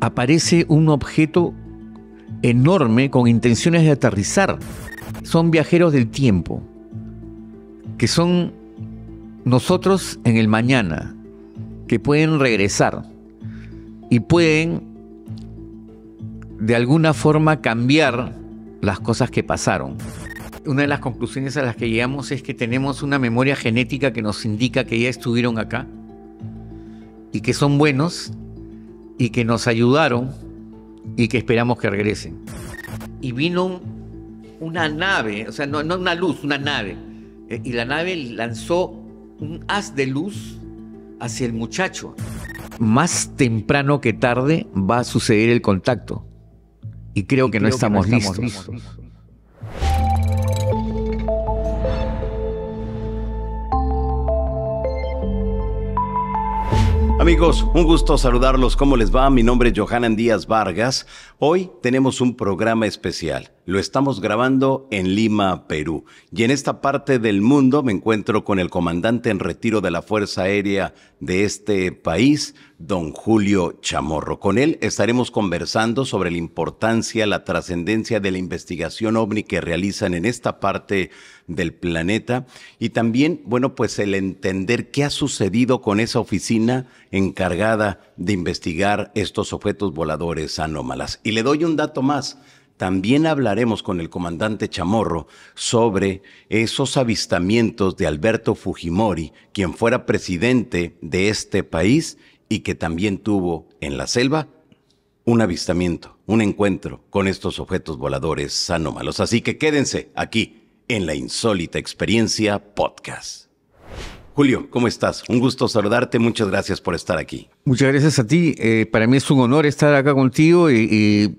aparece un objeto enorme con intenciones de aterrizar. Son viajeros del tiempo, que son nosotros en el mañana, que pueden regresar y pueden de alguna forma cambiar las cosas que pasaron. Una de las conclusiones a las que llegamos es que tenemos una memoria genética que nos indica que ya estuvieron acá y que son buenos y que nos ayudaron y que esperamos que regresen. Y vino una nave, o sea, no una luz, una nave. Y la nave lanzó un haz de luz hacia el muchacho. Más temprano que tarde va a suceder el contacto. Y creo que no estamos listos. Amigos, un gusto saludarlos. ¿Cómo les va? Mi nombre es Johanan Díaz Vargas. Hoy tenemos un programa especial. Lo estamos grabando en Lima, Perú. Y en esta parte del mundo me encuentro con el comandante en retiro de la Fuerza Aérea de este país, don Julio Chamorro. Con él estaremos conversando sobre la importancia, la trascendencia de la investigación OVNI que realizan en esta parte del planeta y también, bueno, pues el entender qué ha sucedido con esa oficina encargada de investigar estos objetos voladores anómalas. Y le doy un dato más. También hablaremos con el comandante Chamorro sobre esos avistamientos de Alberto Fujimori, quien fuera presidente de este país y que también tuvo en la selva un avistamiento, un encuentro con estos objetos voladores anómalos. Así que quédense aquí en La Insólita Experiencia Podcast. Julio, ¿cómo estás? Un gusto saludarte. Muchas gracias por estar aquí. Muchas gracias a ti. Para mí es un honor estar acá contigo y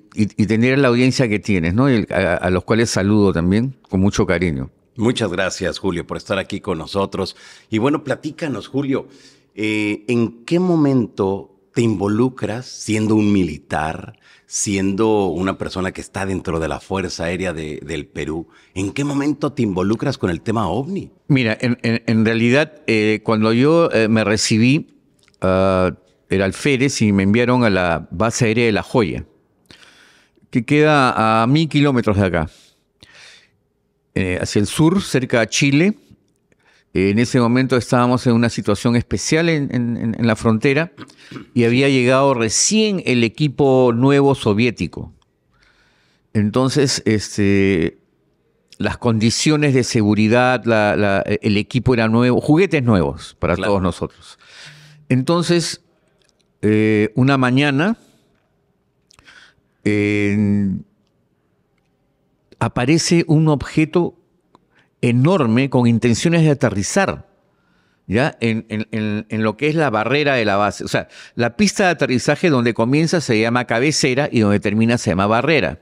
tener la audiencia que tienes, ¿no? A los cuales saludo también con mucho cariño. Muchas gracias, Julio, por estar aquí con nosotros. Y bueno, platícanos, Julio, ¿en qué momento te involucras siendo un militar, siendo una persona que está dentro de la Fuerza Aérea del Perú? ¿En qué momento te involucras con el tema OVNI? Mira, en realidad, cuando yo me recibí, era alférez y me enviaron a la base aérea de La Joya, que queda a 1000 kilómetros de acá, hacia el sur, cerca de Chile. En ese momento estábamos en una situación especial en la frontera y había llegado recién el equipo nuevo soviético. Entonces, las condiciones de seguridad, el equipo era nuevo, juguetes nuevos para todos nosotros. Entonces, una mañana aparece un objeto enorme con intenciones de aterrizar, ¿ya? En lo que es la barrera de la base. O sea, la pista de aterrizaje donde comienza se llama cabecera y donde termina se llama barrera,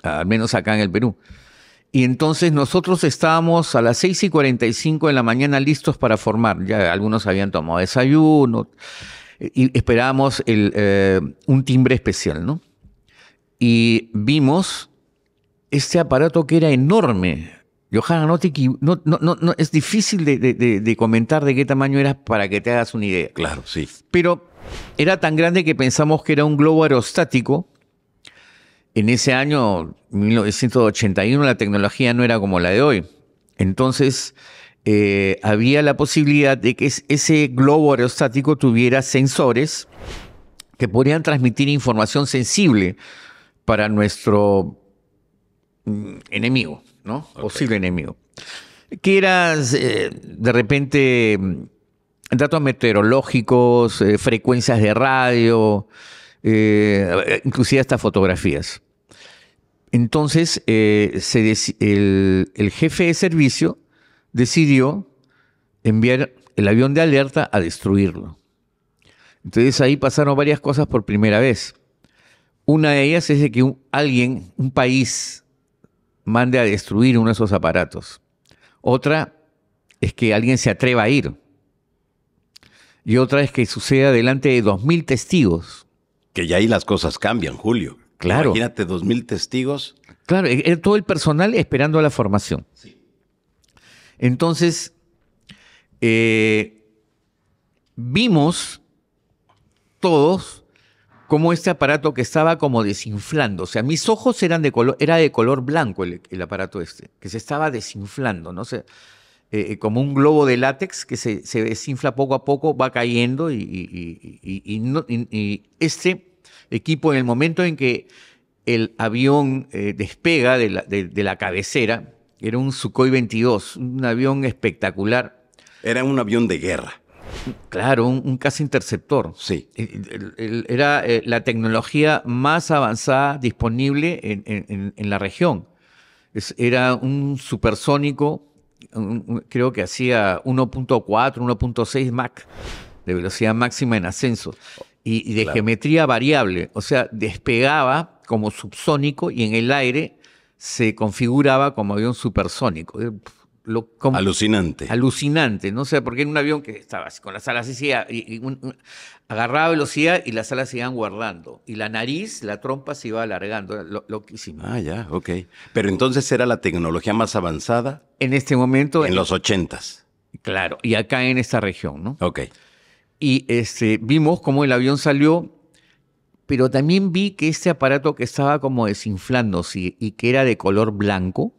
al menos acá en el Perú. Y entonces nosotros estábamos a las 6:45 de la mañana listos para formar. Ya algunos habían tomado desayuno y esperábamos un timbre especial, ¿no? Y vimos este aparato que era enorme. Johanna, no es difícil de comentar de qué tamaño era para que te hagas una idea. Claro, sí. Pero era tan grande que pensamos que era un globo aerostático. En ese año, 1981, la tecnología no era como la de hoy. Entonces, había la posibilidad de que ese globo aerostático tuviera sensores que podrían transmitir información sensible para nuestro enemigo, ¿no? Okay. Posible enemigo. Que era, de repente, datos meteorológicos, frecuencias de radio, inclusive hasta fotografías. Entonces, el jefe de servicio decidió enviar el avión de alerta a destruirlo. Entonces ahí pasaron varias cosas por primera vez. Una de ellas es de que un país mande a destruir uno de esos aparatos. Otra es que alguien se atreva a ir. Y otra es que suceda delante de 2000 testigos. Que ya ahí las cosas cambian, Julio. Claro. Imagínate 2000 testigos. Claro, era todo el personal esperando a la formación. Sí. Entonces, vimos todos como este aparato que estaba como desinflando. O sea, mis ojos eran era de color blanco el aparato este, que se estaba desinflando, ¿no? O sea, como un globo de látex que se desinfla poco a poco, va cayendo y este equipo, en el momento en que el avión despega de la cabecera, era un Sukhoi 22, un avión espectacular. Era un avión de guerra. Claro, un caza interceptor. Sí. Era la tecnología más avanzada disponible en la región. Era un supersónico, creo que hacía 1.4, 1.6 Mach de velocidad máxima en ascenso y de geometría variable. O sea, despegaba como subsónico y en el aire se configuraba como avión supersónico. Alucinante. Alucinante, ¿no? O sea, porque en un avión que estaba así, con las alas así, agarraba velocidad y las alas se iban guardando. Y la nariz, la trompa se iba alargando. Loquísimo. Ah, ya, ok. Pero entonces era la tecnología más avanzada. En este momento. En los 80s. Claro, y acá en esta región, ¿no? Ok. Y vimos cómo el avión salió, pero también vi que este aparato que estaba como desinflándose y que era de color blanco,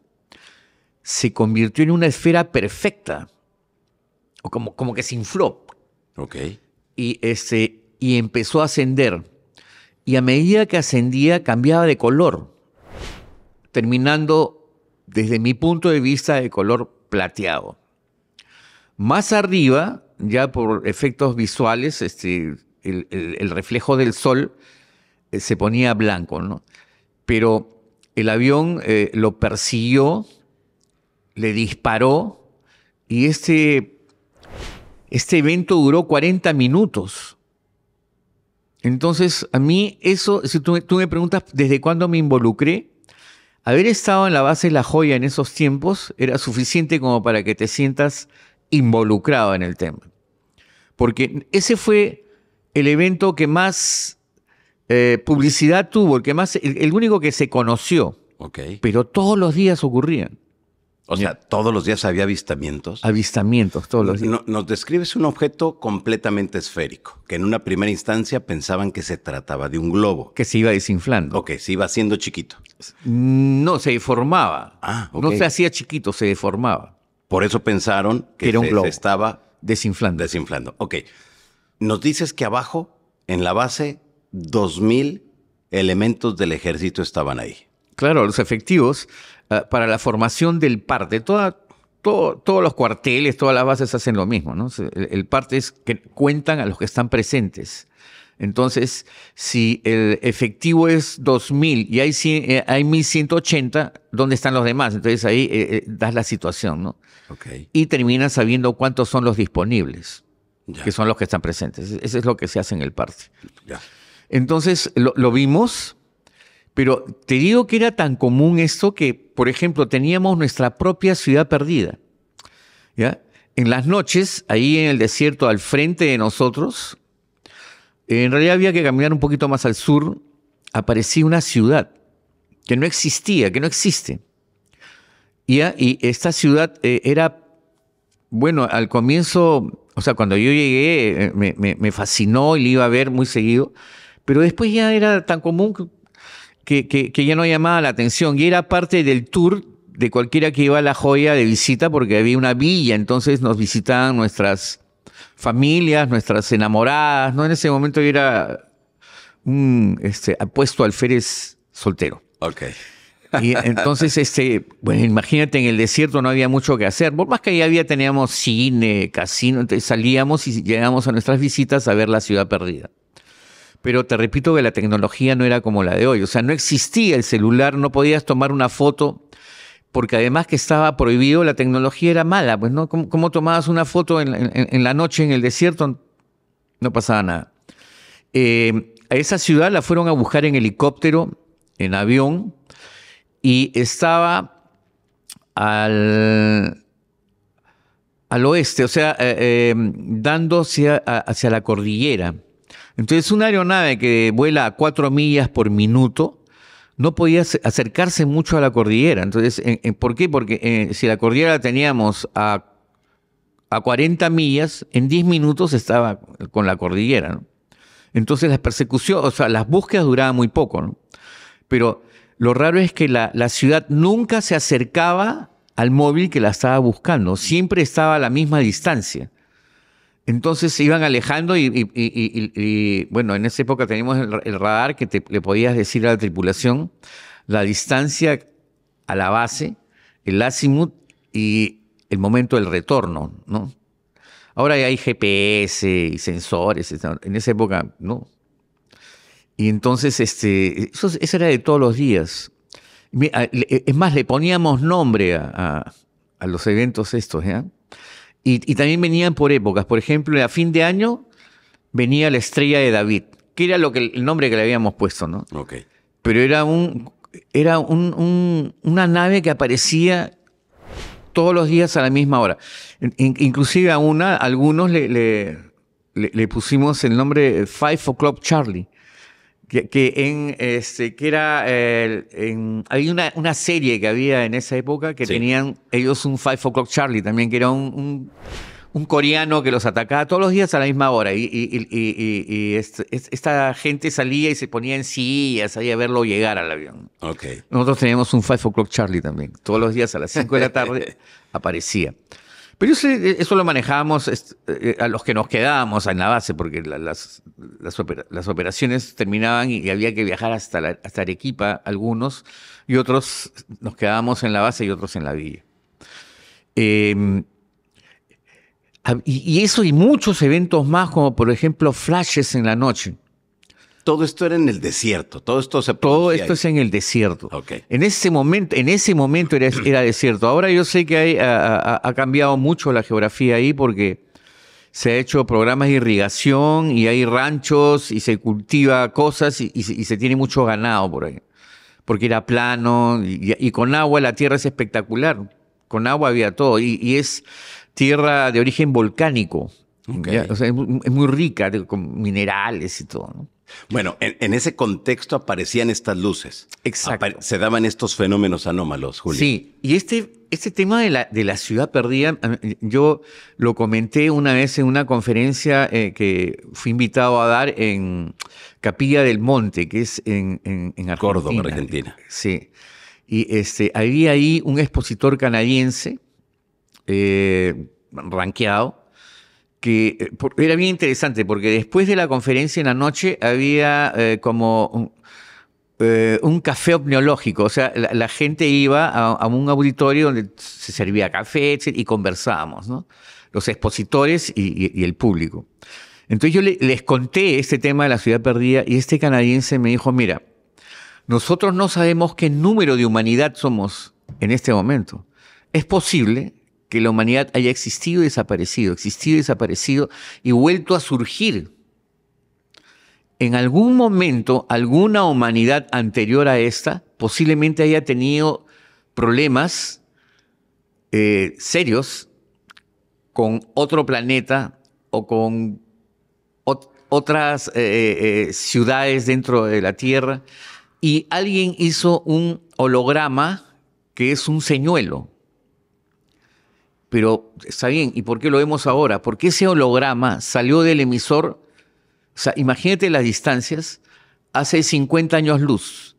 se convirtió en una esfera perfecta, o como que se infló. Ok. Y empezó a ascender. Y a medida que ascendía, cambiaba de color, terminando, desde mi punto de vista, de color plateado. Más arriba, ya por efectos visuales, el reflejo del sol se ponía blanco, ¿no? Pero el avión lo persiguió, le disparó y este evento duró 40 minutos. Entonces, a mí eso, si tú me preguntas desde cuándo me involucré, haber estado en la base La Joya en esos tiempos era suficiente como para que te sientas involucrado en el tema. Porque ese fue el evento que más publicidad tuvo, el único que se conoció. Okay. Pero todos los días ocurrían. O sea, todos los días había avistamientos. Avistamientos, todos los días. Nos describes un objeto completamente esférico, que en una primera instancia pensaban que se trataba de un globo. Que se iba desinflando. Ok, se iba haciendo chiquito. No, se deformaba. Ah, ok. No se hacía chiquito, se deformaba. Por eso pensaron que era un globo. Se estaba desinflando. Desinflando, ok. Nos dices que abajo, en la base, 2,000 elementos del ejército estaban ahí. Claro, los efectivos para la formación del parte. Todos los cuarteles, todas las bases hacen lo mismo, ¿no? El parte es que cuentan a los que están presentes. Entonces, si el efectivo es 2,000 y hay 1,180, ¿dónde están los demás? Entonces ahí das la situación, ¿no? Okay. Y terminas sabiendo cuántos son los disponibles, ya. que son los que están presentes. Eso es lo que se hace en el parte. Ya. Entonces, lo vimos. Pero te digo que era tan común esto que, por ejemplo, teníamos nuestra propia ciudad perdida. ¿Ya? En las noches, ahí en el desierto, al frente de nosotros, en realidad había que caminar un poquito más al sur, aparecía una ciudad que no existía, que no existe. Y esta ciudad era, bueno, al comienzo, o sea, cuando yo llegué, me fascinó y la iba a ver muy seguido, pero después ya era tan común que ya no llamaba la atención y era parte del tour de cualquiera que iba a La Joya de visita porque había una villa, entonces nos visitaban nuestras familias, nuestras enamoradas, ¿no? En ese momento yo era un apuesto alférez soltero. Ok. Y entonces, bueno, imagínate, en el desierto no había mucho que hacer, por más que ahí teníamos cine, casino, entonces salíamos y llegábamos a nuestras visitas a ver la ciudad perdida. Pero te repito que la tecnología no era como la de hoy. O sea, no existía el celular, no podías tomar una foto, porque además que estaba prohibido, la tecnología era mala. Pues, ¿no? ¿Cómo tomabas una foto en la noche en el desierto? No pasaba nada. A esa ciudad la fueron a buscar en helicóptero, en avión, y estaba al oeste, o sea, dando hacia la cordillera. Entonces, una aeronave que vuela a 4 millas por minuto no podía acercarse mucho a la cordillera. Entonces, ¿por qué? Porque si la cordillera la teníamos a 40 millas, en 10 minutos estaba con la cordillera, ¿no? Entonces las persecuciones, o sea, las búsquedas duraban muy poco, ¿no? Pero lo raro es que la ciudad nunca se acercaba al móvil que la estaba buscando, siempre estaba a la misma distancia. Entonces se iban alejando y, bueno, en esa época teníamos el radar que le podías decir a la tripulación la distancia a la base, el azimut y el momento del retorno, ¿no? Ahora ya hay GPS y sensores, en esa época no. Y entonces eso era de todos los días. Es más, le poníamos nombre a los eventos estos, ¿ya? Y también venían por épocas. Por ejemplo, a fin de año venía la estrella de David, que era el nombre que le habíamos puesto, ¿no? Okay. Pero era una nave que aparecía todos los días a la misma hora. Inclusive a algunos le pusimos el nombre 5 O'Clock Charlie. Que era había una serie que había en esa época que tenían ellos un 5 O'Clock Charlie también, que era un coreano que los atacaba todos los días a la misma hora y esta gente salía y se ponía en sillas ahí a verlo llegar al avión. Okay. Nosotros teníamos un 5 O'Clock Charlie también, todos los días a las 5 de la tarde aparecía. Pero eso lo manejábamos a los que nos quedábamos en la base, porque las operaciones terminaban y había que viajar hasta Arequipa, algunos, y otros nos quedábamos en la base y otros en la villa. Y eso y muchos eventos más, como por ejemplo flashes en la noche. Todo esto era en el desierto, todo esto es en el desierto. Okay. En ese momento era desierto. Ahora yo sé que ha cambiado mucho la geografía ahí porque se ha hecho programas de irrigación y hay ranchos y se cultiva cosas y se tiene mucho ganado por ahí. Porque era plano y con agua la tierra es espectacular. Con agua había todo y es tierra de origen volcánico. Okay. O sea, es muy rica con minerales y todo, ¿no? Bueno, en ese contexto aparecían estas luces. Exacto. Se daban estos fenómenos anómalos, Julio. Sí, y este tema de la ciudad perdida, yo lo comenté una vez en una conferencia que fui invitado a dar en Capilla del Monte, que es en Argentina. Córdoba, Argentina. Sí. Y había ahí un expositor canadiense, rankeado, que era bien interesante porque después de la conferencia en la noche había como un café opneológico, o sea, la gente iba a un auditorio donde se servía café, etc., y conversábamos, ¿no? Los expositores y el público. Entonces yo les conté este tema de la ciudad perdida y este canadiense me dijo, mira, nosotros no sabemos qué número de humanidad somos en este momento. Es posible que la humanidad haya existido y desaparecido y vuelto a surgir. En algún momento, alguna humanidad anterior a esta posiblemente haya tenido problemas serios con otro planeta o con otras ciudades dentro de la Tierra y alguien hizo un holograma que es un señuelo. Pero está bien, ¿y por qué lo vemos ahora? Porque ese holograma salió del emisor, o sea, imagínate las distancias, hace 50 años luz.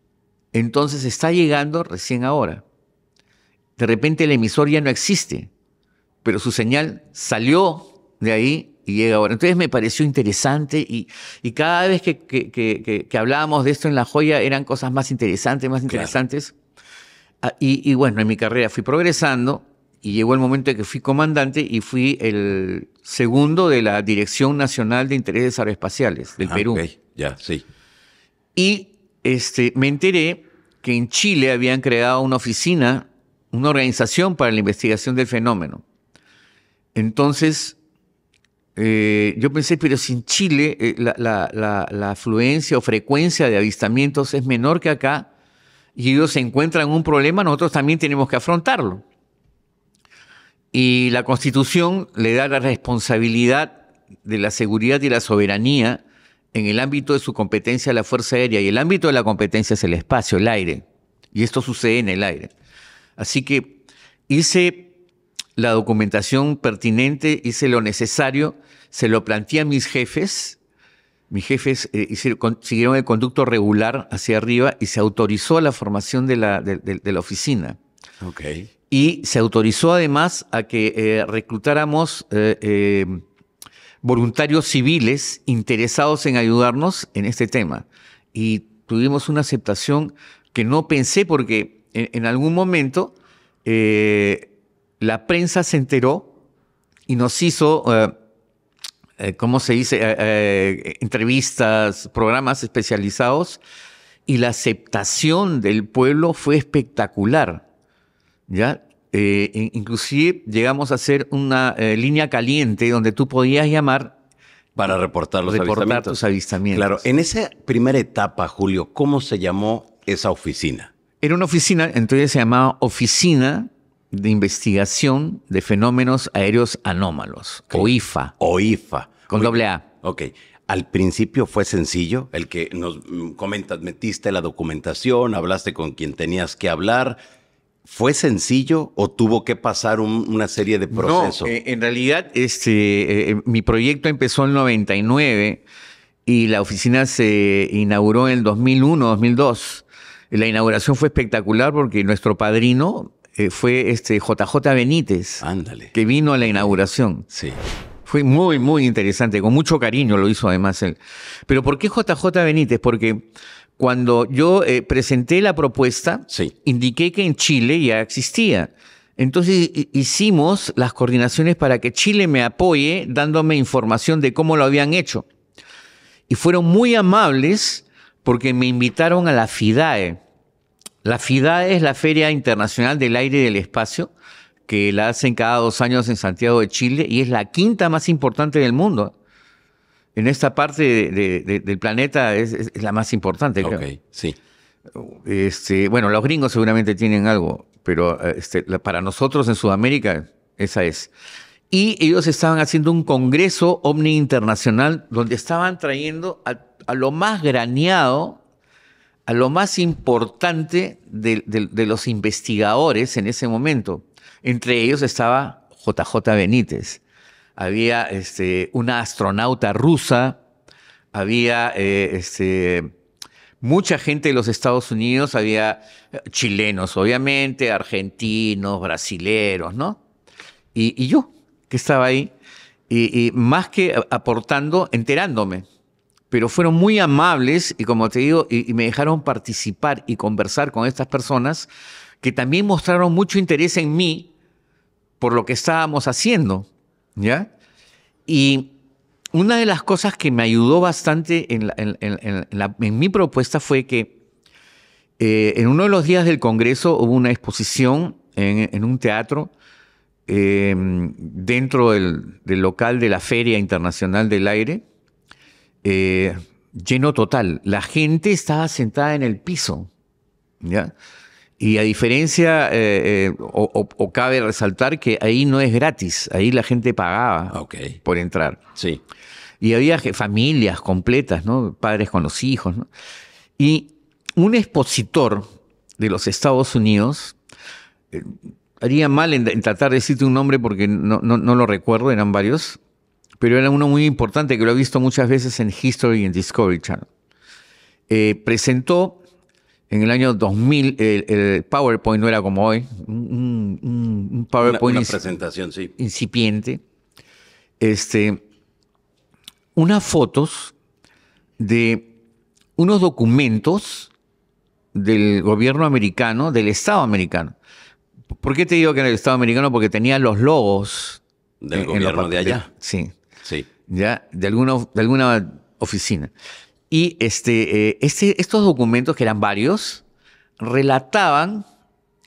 Entonces está llegando recién ahora. De repente el emisor ya no existe, pero su señal salió de ahí y llega ahora. Entonces me pareció interesante y cada vez que hablábamos de esto en La Joya eran cosas más interesantes. Claro. Y bueno, en mi carrera fui progresando. Y llegó el momento en que fui comandante y fui el segundo de la Dirección Nacional de Intereses Aeroespaciales del Perú. Okay. Ya, sí. Y me enteré que en Chile habían creado una oficina, una organización para la investigación del fenómeno. Entonces, yo pensé, pero si en Chile la afluencia o frecuencia de avistamientos es menor que acá y ellos se encuentran un problema, nosotros también tenemos que afrontarlo. Y la Constitución le da la responsabilidad de la seguridad y la soberanía en el ámbito de su competencia a la Fuerza Aérea. Y el ámbito de la competencia es el espacio, el aire. Y esto sucede en el aire. Así que hice la documentación pertinente, hice lo necesario, se lo planteé a mis jefes. Mis jefes siguieron el conducto regular hacia arriba y se autorizó la formación de la oficina. Okay. Y se autorizó además a que reclutáramos voluntarios civiles interesados en ayudarnos en este tema. Y tuvimos una aceptación que no pensé porque en algún momento la prensa se enteró y nos hizo, ¿cómo se dice?, entrevistas, programas especializados, y la aceptación del pueblo fue espectacular, ¿ya? Inclusive llegamos a hacer una línea caliente donde tú podías llamar para reportar tus avistamientos. Claro, en esa primera etapa, Julio, ¿cómo se llamó esa oficina? Era una oficina, entonces se llamaba Oficina de Investigación de Fenómenos Aéreos Anómalos, okay. OIFA. OIFA. Con doble A. Ok. Al principio fue sencillo, el que nos comentas, metiste la documentación, hablaste con quien tenías que hablar. ¿Fue sencillo o tuvo que pasar una serie de procesos? No, en realidad mi proyecto empezó en el 99 y la oficina se inauguró en el 2001, 2002. La inauguración fue espectacular porque nuestro padrino fue JJ Benítez. Ándale. Que vino a la inauguración. Sí. Fue muy, muy interesante, con mucho cariño lo hizo además él. Pero ¿por qué JJ Benítez? Porque cuando yo presenté la propuesta, sí, indiqué que en Chile ya existía. Entonces hicimos las coordinaciones para que Chile me apoye dándome información de cómo lo habían hecho. Y fueron muy amables porque me invitaron a la FIDAE. La FIDAE es la Feria Internacional del Aire y del Espacio, que la hacen cada 2 años en Santiago de Chile y es la quinta más importante del mundo. En esta parte del planeta es la más importante. Ok, creo. Sí. Bueno, los gringos seguramente tienen algo, pero para nosotros en Sudamérica esa es. Y ellos estaban haciendo un congreso OVNI internacional donde estaban trayendo a lo más graneado, a lo más importante de los investigadores en ese momento. Entre ellos estaba JJ Benítez. Había una astronauta rusa, había mucha gente de los Estados Unidos, había chilenos, obviamente, argentinos, brasileros, ¿no? Y yo, que estaba ahí, y más que aportando, enterándome. Pero fueron muy amables y, como te digo, y me dejaron participar y conversar con estas personas que también mostraron mucho interés en mí por lo que estábamos haciendo, ¿ya? Y una de las cosas que me ayudó bastante en mi propuesta fue que en uno de los días del Congreso hubo una exposición en un teatro dentro del local de la Feria Internacional del Aire, lleno total. La gente estaba sentada en el piso, ¿ya? Y a diferencia, o cabe resaltar que ahí no es gratis, ahí la gente pagaba por entrar. Sí. Y había familias completas, ¿no? Padres con los hijos, ¿no? Y un expositor de los Estados Unidos, haría mal en tratar de decirte un nombre porque no lo recuerdo, eran varios, pero era uno muy importante que lo he visto muchas veces en History y en Discovery Channel. Presentó en el año 2000, el PowerPoint no era como hoy, un PowerPoint una presentación, sí, incipiente, unas fotos de unos documentos del gobierno americano, del Estado americano. ¿Por qué te digo que era el Estado americano? Porque tenía los logos del gobierno de allá. Sí. Sí. Ya, de alguna oficina. Y estos documentos, que eran varios, relataban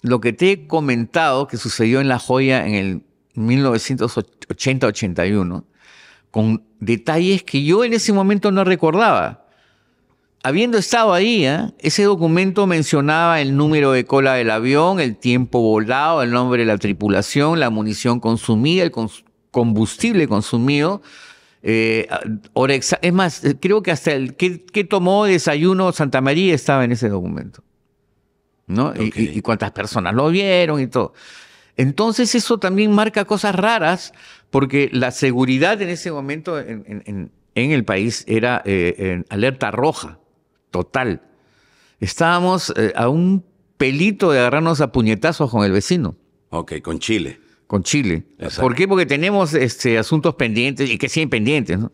lo que te he comentado que sucedió en La Joya en el 1980-81, con detalles que yo en ese momento no recordaba. Habiendo estado ahí, ese documento mencionaba el número de cola del avión, el tiempo volado, el nombre de la tripulación, la munición consumida, el combustible consumido. Es más, creo que hasta el que tomó desayuno Santa María estaba en ese documento, ¿no? Y cuántas personas lo vieron y todo. Entonces eso también marca cosas raras, porque la seguridad en ese momento en en el país era en alerta roja, total. Estábamos a un pelito de agarrarnos a puñetazos con el vecino. Ok, con Chile. Con Chile. Exacto. ¿Por qué? Porque tenemos asuntos pendientes y que siguen pendientes, ¿no?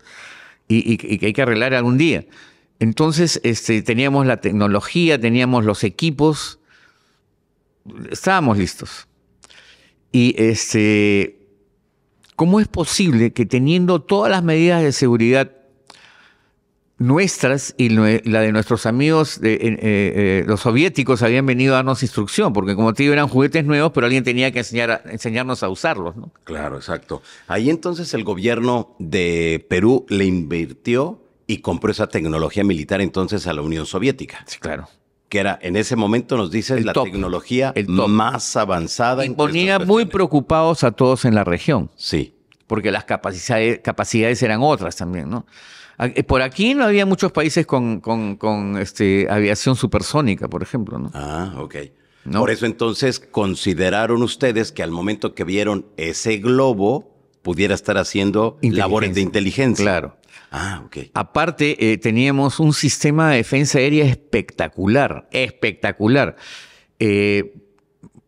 Y que hay que arreglar algún día. Entonces, teníamos la tecnología, teníamos los equipos, estábamos listos. Y ¿cómo es posible que teniendo todas las medidas de seguridad nuestras y la de nuestros amigos, los soviéticos habían venido a darnos instrucción? Porque como te digo, eran juguetes nuevos, pero alguien tenía que enseñarnos a usarlos, ¿no? Claro, exacto. Ahí entonces el gobierno de Perú le invirtió y compró esa tecnología militar entonces a la Unión Soviética. Sí, claro. Que era, en ese momento nos dices, la tecnología más avanzada. Y ponía muy preocupados a todos en la región. Sí. Porque las capacidades eran otras también, ¿no? Por aquí no había muchos países con aviación supersónica, por ejemplo, ¿no? Ah, ok. ¿No? Por eso entonces consideraron ustedes que al momento que vieron ese globo pudiera estar haciendo labores de inteligencia. Claro. Ah, ok. Aparte, teníamos un sistema de defensa aérea espectacular, espectacular.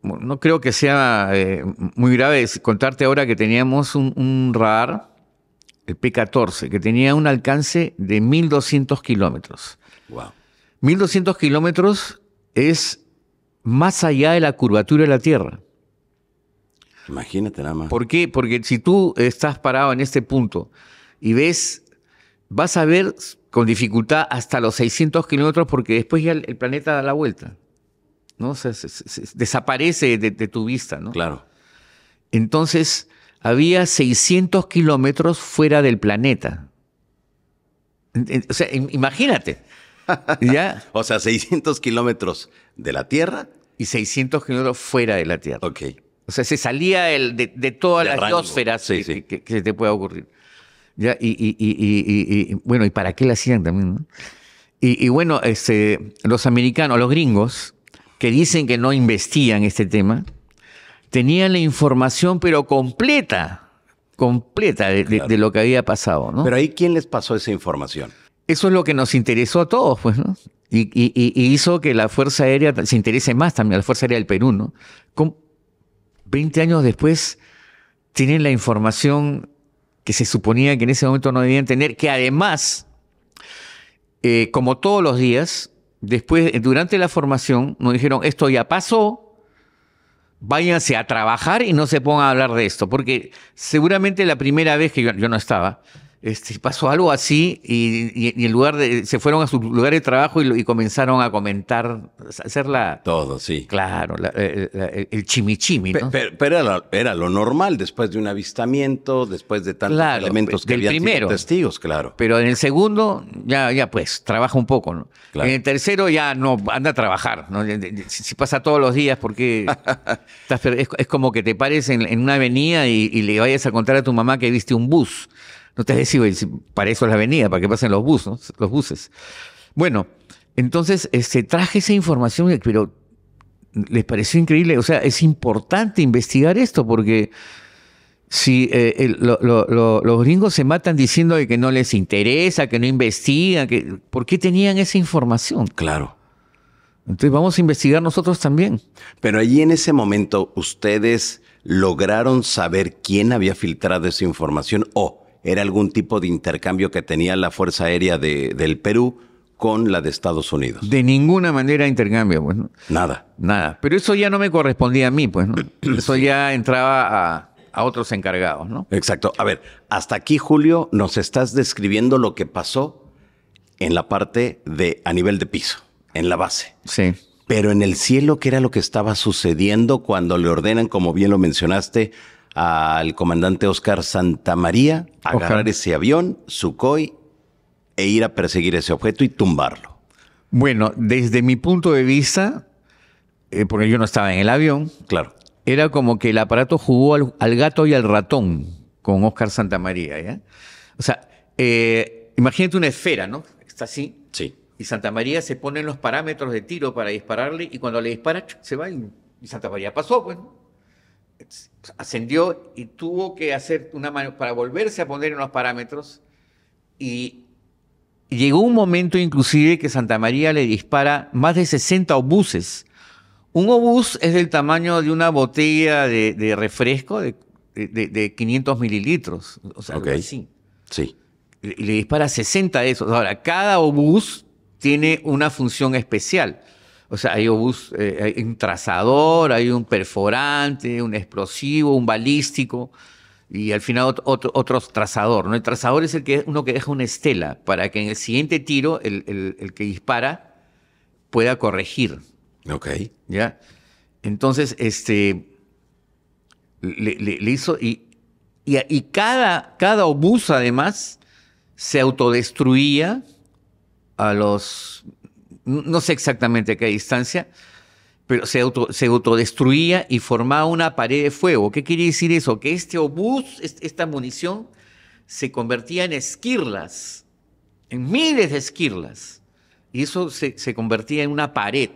No creo que sea muy grave contarte ahora que teníamos un radar, el P-14, que tenía un alcance de 1.200 kilómetros. Wow. 1.200 kilómetros es más allá de la curvatura de la Tierra. Imagínate nada más. ¿Por qué? Porque si tú estás parado en este punto y vas a ver con dificultad hasta los 600 kilómetros porque después ya el planeta da la vuelta, ¿no? O sea, desaparece de tu vista, ¿no? Claro. Entonces, había 600 kilómetros fuera del planeta. O sea, imagínate. ¿Ya? O sea, 600 kilómetros de la Tierra. Y 600 kilómetros fuera de la Tierra. Ok. O sea, se salía de todas las biosferas sí. que se te pueda ocurrir. ¿Ya? Y bueno, ¿y para qué la hacían también, no? Y bueno, los americanos, los gringos, que dicen que no investigan este tema, tenían la información, pero completa de lo que había pasado, ¿no? Pero ahí, ¿quién les pasó esa información? Eso es lo que nos interesó a todos, pues, ¿no? Y hizo que la Fuerza Aérea se interese más también, la Fuerza Aérea del Perú, ¿no? 20 años después tienen la información que se suponía que en ese momento no debían tener, que además, como todos los días, después, durante la formación, nos dijeron, esto ya pasó, váyanse a trabajar y no se pongan a hablar de esto, porque seguramente la primera vez que yo no estaba, pasó algo así y en lugar se fueron a su lugar de trabajo y comenzaron a comentar, hacer todo, sí. Claro, el chimichimi, ¿no? Pero era lo normal después de un avistamiento, después de tantos elementos que habían sido testigos, claro. Pero en el segundo, ya pues, trabaja un poco, ¿no? Claro. En el tercero ya no, anda a trabajar, ¿no? Si pasa todos los días, porque es como que te pares en una avenida y le vayas a contar a tu mamá que viste un bus. No te decís, para eso es la avenida, para que pasen los buses. Bueno, entonces traje esa información, pero les pareció increíble. O sea, es importante investigar esto, porque si los gringos se matan diciendo que no les interesa, que no investigan, ¿por qué tenían esa información? Claro. Entonces vamos a investigar nosotros también. Pero allí en ese momento, ¿ustedes lograron saber quién había filtrado esa información o era algún tipo de intercambio que tenía la Fuerza Aérea del Perú con la de Estados Unidos? De ninguna manera intercambio, pues, ¿no? Nada. Pero eso ya no me correspondía a mí, pues, ¿no? Eso ya entraba a otros encargados, ¿no? Exacto. A ver, hasta aquí, Julio, nos estás describiendo lo que pasó en la parte a nivel de piso, en la base. Sí. Pero en el cielo, ¿qué era lo que estaba sucediendo cuando le ordenan, como bien lo mencionaste, al comandante Óscar Santamaría agarrar ese avión, Sukhoi, e ir a perseguir ese objeto y tumbarlo? Bueno, desde mi punto de vista, porque yo no estaba en el avión, claro, era como que el aparato jugó al gato y al ratón con Óscar Santamaría, ¿ya? O sea, imagínate una esfera, ¿no? Está así. Sí. Y Santamaría se pone en los parámetros de tiro para dispararle y cuando le dispara, se va y Santamaría pasó, pues, ¿no? Ascendió y tuvo que hacer para volverse a poner en los parámetros, Y llegó un momento inclusive que Santa María le dispara más de 60 obuses. Un obús es del tamaño de una botella de refresco de 500 mililitros. O sea, algo así. Sí. Y le dispara 60 de esos. Ahora, cada obús tiene una función especial. O sea, hay obús, hay un trazador, hay un perforante, un explosivo, un balístico y al final otro trazador, ¿no? El trazador es uno que deja una estela para que en el siguiente tiro el que dispara pueda corregir. Ok. ¿Ya? Entonces, le hizo y cada obús además se autodestruía a los, no sé exactamente a qué distancia, pero se autodestruía y formaba una pared de fuego. ¿Qué quiere decir eso? Que este obús, esta munición, se convertía en esquirlas, en miles de esquirlas, y eso se convertía en una pared.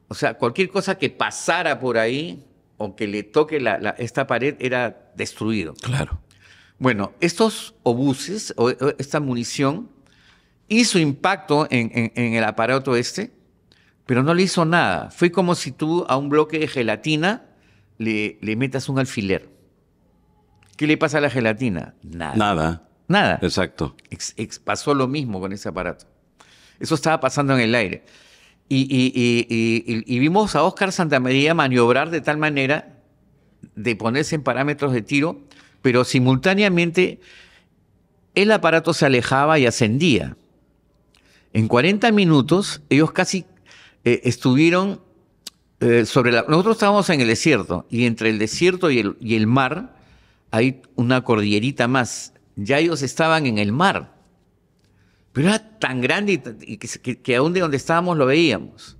O sea, cualquier cosa que pasara por ahí o que le toque esta pared era destruido. Claro. Bueno, estos obuses, o esta munición, hizo impacto en el aparato pero no le hizo nada. Fue como si tú a un bloque de gelatina le metas un alfiler. ¿Qué le pasa a la gelatina? Nada. Nada. Exacto. Pasó lo mismo con ese aparato. Eso estaba pasando en el aire. Y vimos a Óscar Santamaría maniobrar de tal manera de ponerse en parámetros de tiro, pero simultáneamente el aparato se alejaba y ascendía. En 40 minutos ellos casi estuvieron nosotros estábamos en el desierto y entre el desierto y el mar hay una cordillerita más. Ya ellos estaban en el mar. Pero era tan grande que aún de donde estábamos lo veíamos.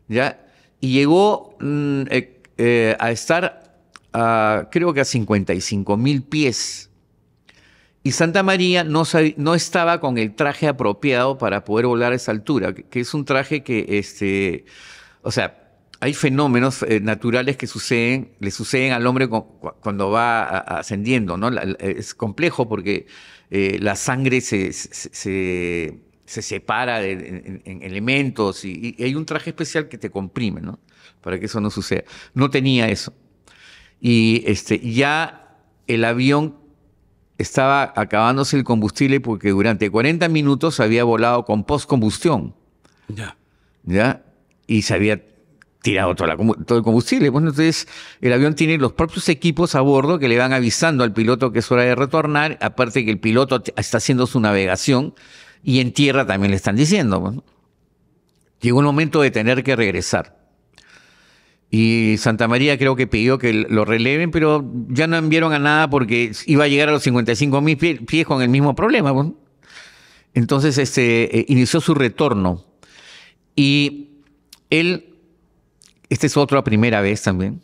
¿Ya? Y llegó a estar creo que a 55.000 pies. Y Santa María no estaba con el traje apropiado para poder volar a esa altura, que es un traje que, o sea, hay fenómenos naturales que le suceden al hombre cuando va ascendiendo, ¿no? Es complejo porque la sangre se separa en elementos y hay un traje especial que te comprime, ¿no? Para que eso no suceda. No tenía eso. Y ya el avión estaba acabándose el combustible porque durante 40 minutos había volado con postcombustión. ¿Ya? Y se había tirado todo el combustible. Bueno, entonces el avión tiene los propios equipos a bordo que le van avisando al piloto que es hora de retornar, aparte que el piloto está haciendo su navegación y en tierra también le están diciendo. Bueno, llegó el momento de tener que regresar. Y Santa María creo que pidió que lo releven, pero ya no enviaron a nada porque iba a llegar a los 55.000 pies con el mismo problema. Bueno. Entonces inició su retorno. Y él, esta es otra primera vez también,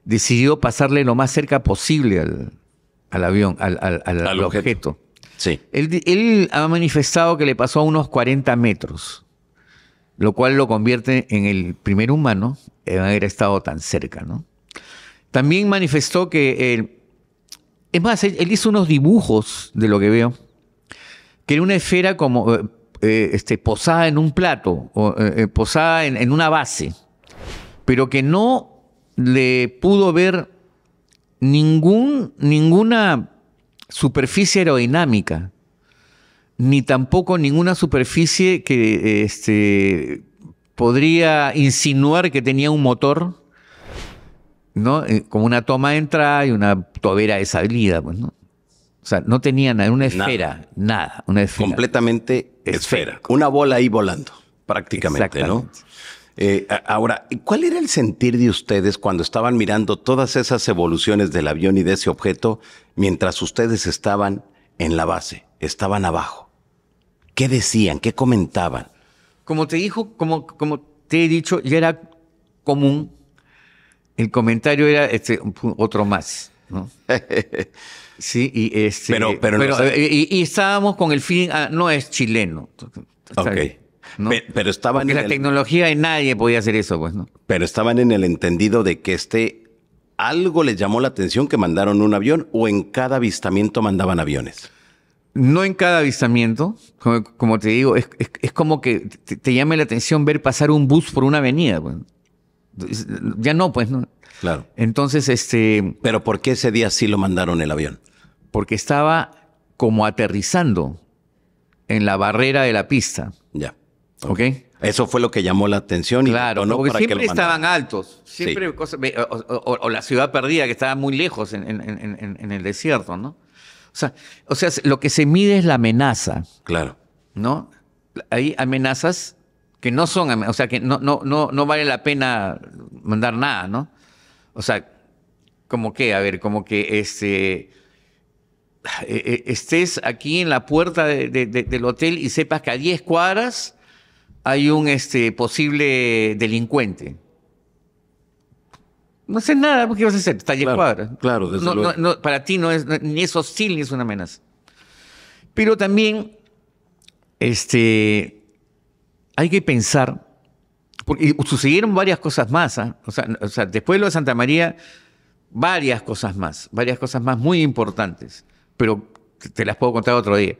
decidió pasarle lo más cerca posible al avión, al objeto. Sí. Él ha manifestado que le pasó a unos 40 metros, lo cual lo convierte en el primer humano en haber estado tan cerca, ¿no? También manifestó que, es más, él hizo unos dibujos de lo que veo, que era una esfera como posada en un plato, o posada en una base, pero que no le pudo ver ninguna superficie aerodinámica, ni tampoco ninguna superficie que podría insinuar que tenía un motor, ¿no? Como una toma de entrada y una tobera de salida, pues, ¿no? O sea, no tenía nada, una esfera, nada, una esfera. Completamente esfera. Una bola ahí volando, prácticamente, ¿no? Ahora, ¿cuál era el sentir de ustedes cuando estaban mirando todas esas evoluciones del avión y de ese objeto mientras ustedes estaban en la base, estaban abajo? ¿Qué decían? ¿Qué comentaban? Como te he dicho, ya era común. El comentario era otro más, ¿no? Sí, y y estábamos con el feeling, no es chileno. Ok. Bien, ¿no? Pero estaban porque la tecnología de nadie podía hacer eso, pues, ¿no? Pero estaban en el entendido de que algo les llamó la atención que mandaron un avión o en cada avistamiento mandaban aviones. No en cada avistamiento, como te digo, es como que te llame la atención ver pasar un bus por una avenida. Pues. Ya no, pues no. Claro. Entonces, ¿Pero por qué ese día sí lo mandaron el avión? porque estaba como aterrizando en la barrera de la pista. Ya. ¿Ok? Eso fue lo que llamó la atención. Claro, y no porque para que siempre lo mandaran. estaban altos. Siempre Sí. cosas, o la ciudad perdida que estaba muy lejos en el desierto, ¿no? O sea, lo que se mide es la amenaza, Claro. ¿no? Hay amenazas que no son, o sea, que no vale la pena mandar nada, ¿no? O sea, como que, a ver, como que estés aquí en la puerta del hotel y sepas que a 10 cuadras hay un posible delincuente. No sé nada, ¿qué vas a hacer? Está a 10 Claro, cuadras. claro, desde luego. Para ti ni es hostil ni es una amenaza. Pero también hay que pensar, porque sucedieron varias cosas más. ¿Ah? O sea, después de lo de Santa María, varias cosas más muy importantes, pero te las puedo contar otro día.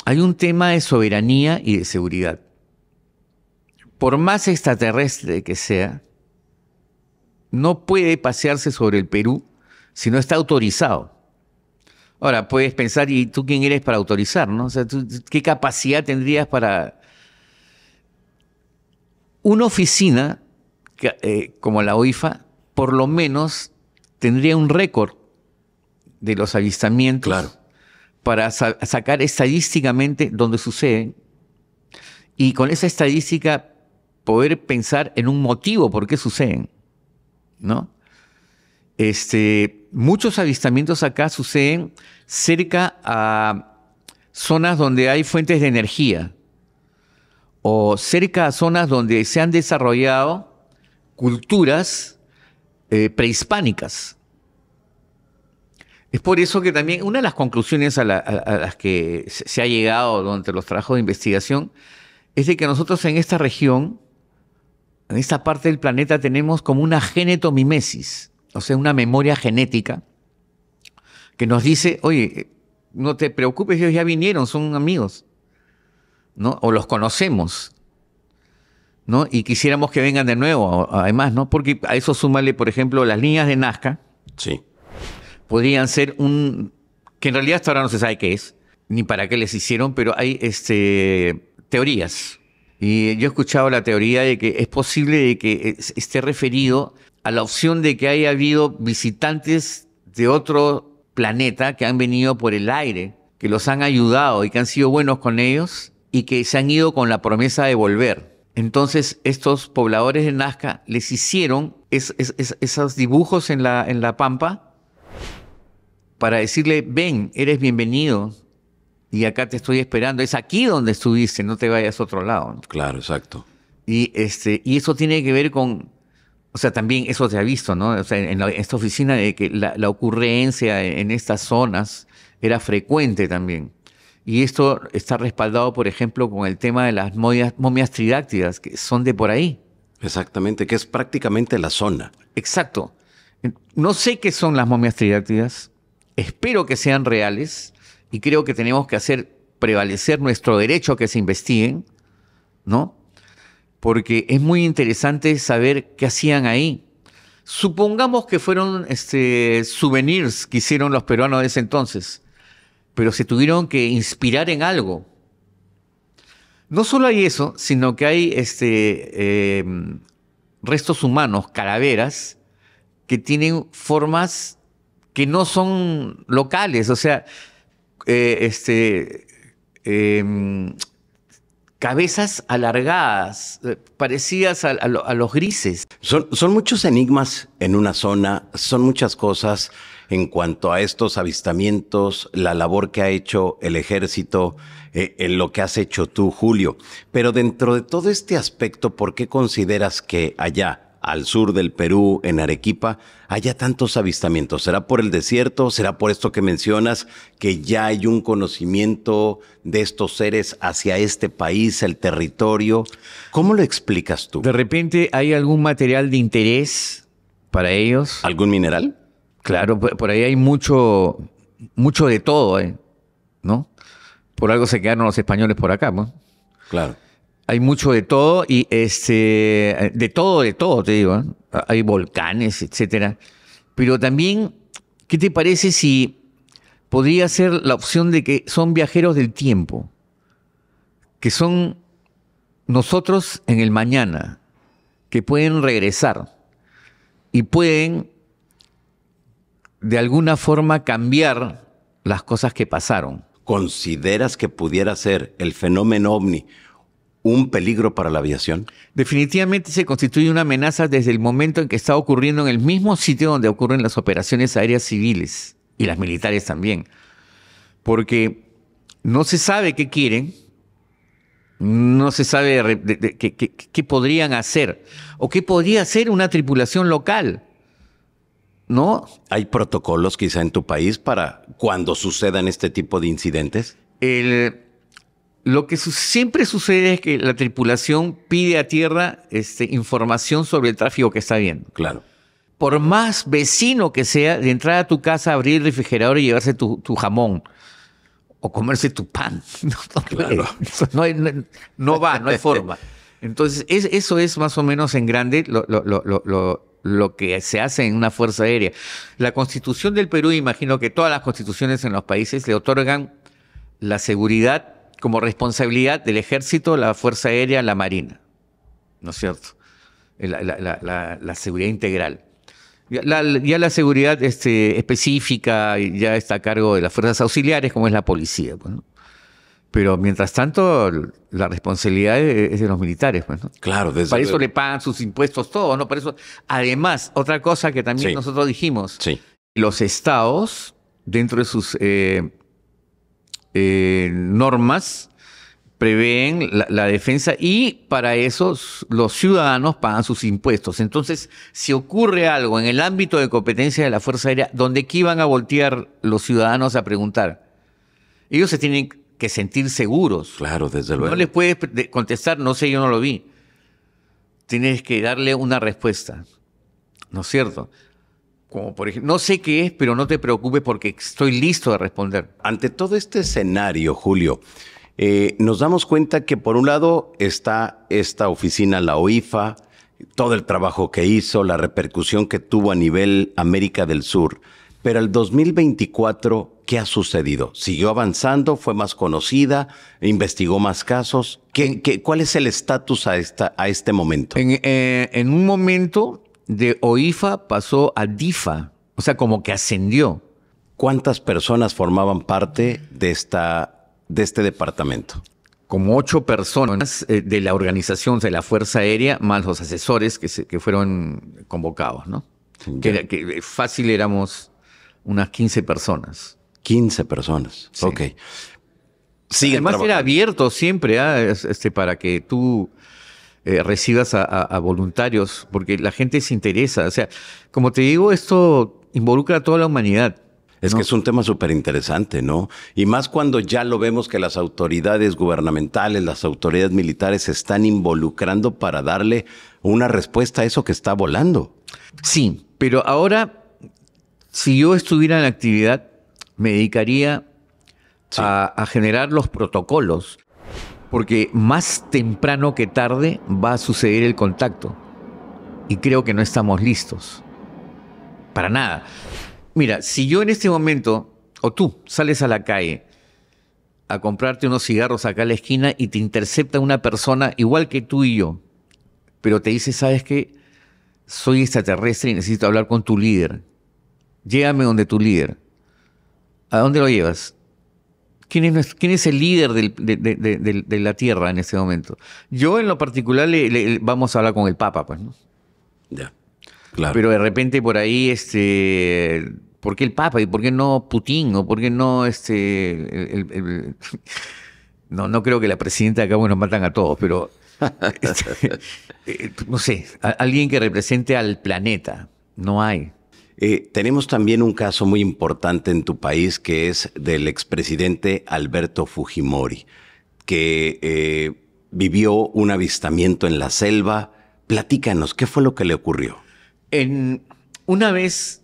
Hay un tema de soberanía y de seguridad. Por más extraterrestre que sea, no puede pasearse sobre el Perú si no está autorizado. Ahora, puedes pensar, ¿y tú quién eres para autorizar? ¿No? O sea, ¿qué capacidad tendrías para...? Una oficina como la OIFA, por lo menos, tendría un récord de los avistamientos. Claro. Para sacar estadísticamente dónde suceden y con esa estadística poder pensar en un motivo por qué suceden, ¿no? Muchos avistamientos acá suceden cerca a zonas donde hay fuentes de energía o cerca a zonas donde se han desarrollado culturas prehispánicas. Es por eso que también una de las conclusiones a las que se ha llegado durante los trabajos de investigación es de que nosotros en esta región, en esta parte del planeta, tenemos como una genetomimesis, o sea, una memoria genética que nos dice, oye, no te preocupes, ellos ya vinieron, son amigos, ¿no? O los conocemos, ¿no? Y quisiéramos que vengan de nuevo, además, ¿no? Porque a eso súmale, por ejemplo, las líneas de Nazca. Sí. Podrían ser que en realidad hasta ahora no se sabe qué es, ni para qué les hicieron, pero hay teorías. Y yo he escuchado la teoría de que es posible de que esté referido a la opción de que haya habido visitantes de otro planeta que han venido por el aire, que los han ayudado y que han sido buenos con ellos y que se han ido con la promesa de volver. Entonces, estos pobladores de Nazca les hicieron esos dibujos en la pampa para decirle, ven, eres bienvenido y acá te estoy esperando. Es aquí donde estuviste, no te vayas a otro lado, ¿no? Claro, exacto. Y eso tiene que ver con, o sea, también eso se ha visto, ¿no? O sea, en esta oficina de que la ocurrencia en estas zonas era frecuente también. Y esto está respaldado, por ejemplo, con el tema de las momias tridáctidas, que son de por ahí. Exactamente, que es prácticamente la zona. Exacto. No sé qué son las momias tridáctidas. Espero que sean reales y creo que tenemos que hacer prevalecer nuestro derecho a que se investiguen, ¿no? Porque es muy interesante saber qué hacían ahí. Supongamos que fueron souvenirs que hicieron los peruanos de ese entonces, pero se tuvieron que inspirar en algo. No solo hay eso, sino que hay restos humanos, calaveras, que tienen formas que no son locales, o sea, cabezas alargadas, parecidas a los grises. Son muchos enigmas en una zona, son muchas cosas en cuanto a estos avistamientos, la labor que ha hecho el ejército, en lo que has hecho tú, Julio. Pero dentro de todo este aspecto, ¿por qué consideras que allá, al sur del Perú, en Arequipa, haya tantos avistamientos? ¿Será por el desierto? ¿Será por esto que mencionas, que ya hay un conocimiento de estos seres hacia este país, el territorio? ¿Cómo lo explicas tú? De repente hay algún material de interés para ellos. ¿Algún mineral? Claro, por ahí hay mucho de todo, ¿eh? ¿no? Por algo se quedaron los españoles por acá, ¿no? Claro. Hay mucho de todo y de todo, te digo, ¿eh? Hay volcanes, etcétera. Pero también, ¿qué te parece si podría ser la opción de que son viajeros del tiempo? Que son nosotros en el mañana, que pueden regresar y pueden de alguna forma cambiar las cosas que pasaron. ¿Consideras que pudiera ser el fenómeno ovni un peligro para la aviación? Definitivamente se constituye una amenaza desde el momento en que está ocurriendo en el mismo sitio donde ocurren las operaciones aéreas civiles y las militares también. Porque no se sabe qué quieren, no se sabe qué podrían hacer o qué podría hacer una tripulación local, ¿no? ¿Hay protocolos quizá en tu país para cuando sucedan este tipo de incidentes? Lo que siempre sucede es que la tripulación pide a tierra información sobre el tráfico que está viendo. Claro. Por más vecino que sea, de entrar a tu casa, abrir el refrigerador y llevarse tu jamón o comerse tu pan. Claro. No va, no hay forma. Entonces, eso es más o menos en grande lo que se hace en una fuerza aérea. La Constitución del Perú, imagino que todas las constituciones en los países le otorgan la seguridad como responsabilidad del ejército, la fuerza aérea, la marina, ¿no es cierto? La seguridad integral. Ya la seguridad específica ya está a cargo de las fuerzas auxiliares, como es la policía, pues, ¿no? Pero mientras tanto, la responsabilidad es de los militares, pues, ¿no? Claro, desde para eso le pagan sus impuestos todos, ¿no? Para eso. Además, otra cosa que también nosotros dijimos, los estados, dentro de sus normas, prevén la defensa y para eso los ciudadanos pagan sus impuestos. Entonces, si ocurre algo en el ámbito de competencia de la Fuerza Aérea, ¿dónde qué iban a voltear los ciudadanos a preguntar? Ellos se tienen que sentir seguros. Claro, desde luego. No les puedes contestar, no sé, yo no lo vi. Tienes que darle una respuesta, ¿no es cierto? Como por ejemplo, no sé qué es, pero no te preocupes porque estoy listo de responder. Ante todo este escenario, Julio, nos damos cuenta que por un lado está esta oficina, la OIFA, todo el trabajo que hizo, la repercusión que tuvo a nivel América del Sur. Pero el 2024, ¿qué ha sucedido? ¿Siguió avanzando? ¿Fue más conocida? ¿Investigó más casos? ¿Cuál es el estatus a este momento? En un momento de OIFA pasó a DIFA, o sea, como que ascendió. ¿Cuántas personas formaban parte de este departamento? Como 8 personas de la organización de la Fuerza Aérea, más los asesores que fueron convocados, ¿no? Que fácil éramos unas 15 personas. 15 personas, sí. Ok. Además era abierto siempre para que tú recibas a voluntarios, porque la gente se interesa. O sea, como te digo, esto involucra a toda la humanidad. Es que es un tema súper interesante, ¿no? Y más cuando ya lo vemos que las autoridades gubernamentales, las autoridades militares se están involucrando para darle una respuesta a eso que está volando. Sí, pero ahora, si yo estuviera en la actividad, me dedicaría a generar los protocolos, porque más temprano que tarde va a suceder el contacto. Y creo que no estamos listos. Para nada. Mira, si yo en este momento, o tú, sales a la calle a comprarte unos cigarros acá a la esquina y te intercepta una persona igual que tú y yo, pero te dice, ¿sabes qué? Soy extraterrestre y necesito hablar con tu líder. Llévame donde tu líder. ¿A dónde lo llevas? ¿Quién es el líder de la Tierra en este momento? Yo en lo particular vamos a hablar con el Papa, pues, ¿no? Ya, claro. Pero de repente por ahí, ¿por qué el Papa y por qué no Putin o por qué no no creo que la presidenta de acá, bueno, matan a todos, pero no sé, alguien que represente al planeta, no hay. Tenemos también un caso muy importante en tu país que es del expresidente Alberto Fujimori, que vivió un avistamiento en la selva. Platícanos, ¿qué fue lo que le ocurrió? Una vez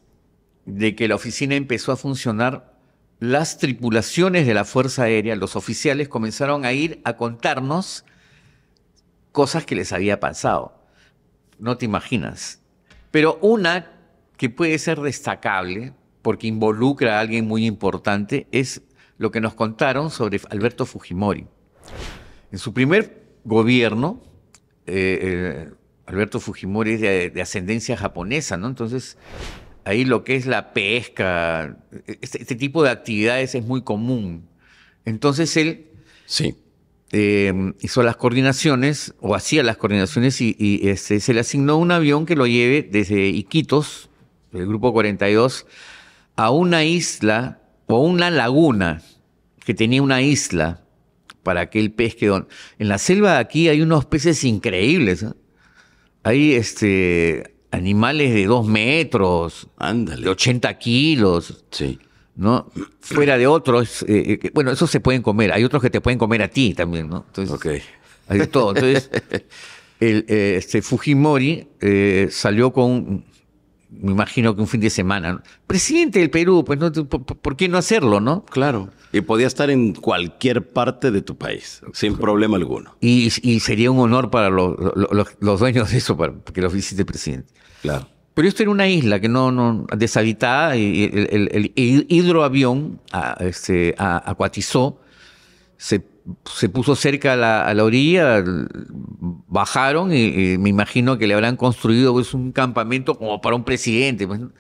de que la oficina empezó a funcionar, las tripulaciones de la Fuerza Aérea, los oficiales, comenzaron a ir a contarnos cosas que les había pasado. No te imaginas. Pero una que puede ser destacable, porque involucra a alguien muy importante, es lo que nos contaron sobre Alberto Fujimori. En su primer gobierno, Alberto Fujimori es de ascendencia japonesa, ¿no? Entonces, ahí lo que es la pesca, este tipo de actividades es muy común. Entonces él Sí. hizo las coordinaciones, o hacía las coordinaciones, y se le asignó un avión que lo lleve desde Iquitos, del Grupo 42, a una isla o una laguna que tenía una isla para que él pesque. En la selva de aquí hay unos peces increíbles, ¿eh? Hay animales de 2 metros, Ándale. de 80 kilos, Sí. ¿no? Fuera de otros, bueno, esos se pueden comer. Hay otros que te pueden comer a ti también, ¿no? Entonces, Ok. hay de todo. Entonces, Fujimori salió con, me imagino que un fin de semana, ¿no? Presidente del Perú, pues, ¿no? ¿Por qué no hacerlo, no? Claro. Y podía estar en cualquier parte de tu país, sin problema alguno. Y sería un honor para los dueños de eso, para que los visite el presidente. Claro. Pero esto era una isla que no deshabitada, y el hidroavión acuatizó, se puso cerca a la orilla, bajaron y me imagino que le habrán construido, pues, un campamento como para un presidente, pues, ¿no?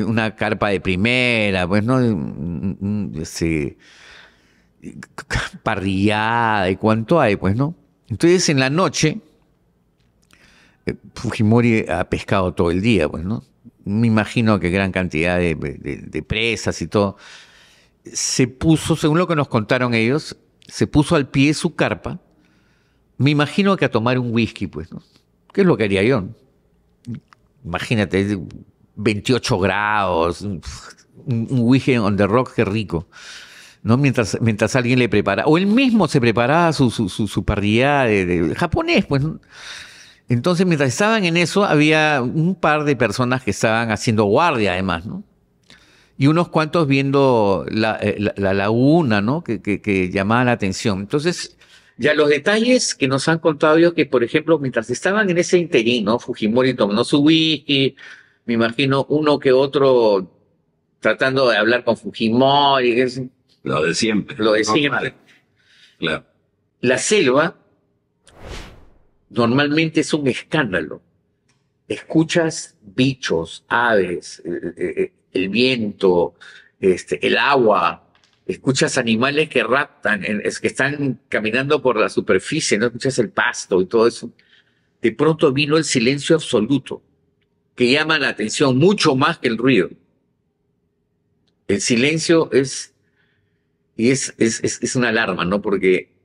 Una carpa de primera, pues, ¿no? Parrillada y cuánto hay, pues, ¿no? Entonces, en la noche, Fujimori ha pescado todo el día, pues, ¿no? Me imagino que gran cantidad de presas y todo. Se puso, según lo que nos contaron ellos, se puso al pie de su carpa, me imagino que a tomar un whisky, pues, ¿no? ¿Qué es lo que haría yo? Imagínate, 28 grados, un whisky on the rock, qué rico, ¿no? Mientras alguien le prepara, o él mismo se preparaba su parrillada de japonés, pues, ¿no? Entonces, mientras estaban en eso, había un par de personas que estaban haciendo guardia, además, ¿no? Y unos cuantos viendo la laguna, ¿no? Que llamaba la atención. Entonces, ya los detalles que nos han contado ellos, que por ejemplo, mientras estaban en ese interín, ¿no? Fujimori tomó su whisky, me imagino uno que otro tratando de hablar con Fujimori, Lo de siempre. lo de siempre. Claro. La selva normalmente es un escándalo. Escuchas bichos, aves, el viento, el agua, escuchas animales que raptan, que están caminando por la superficie, ¿no? Escuchas el pasto y todo eso. De pronto vino el silencio absoluto, que llama la atención mucho más que el ruido. El silencio es una alarma, ¿no? Porque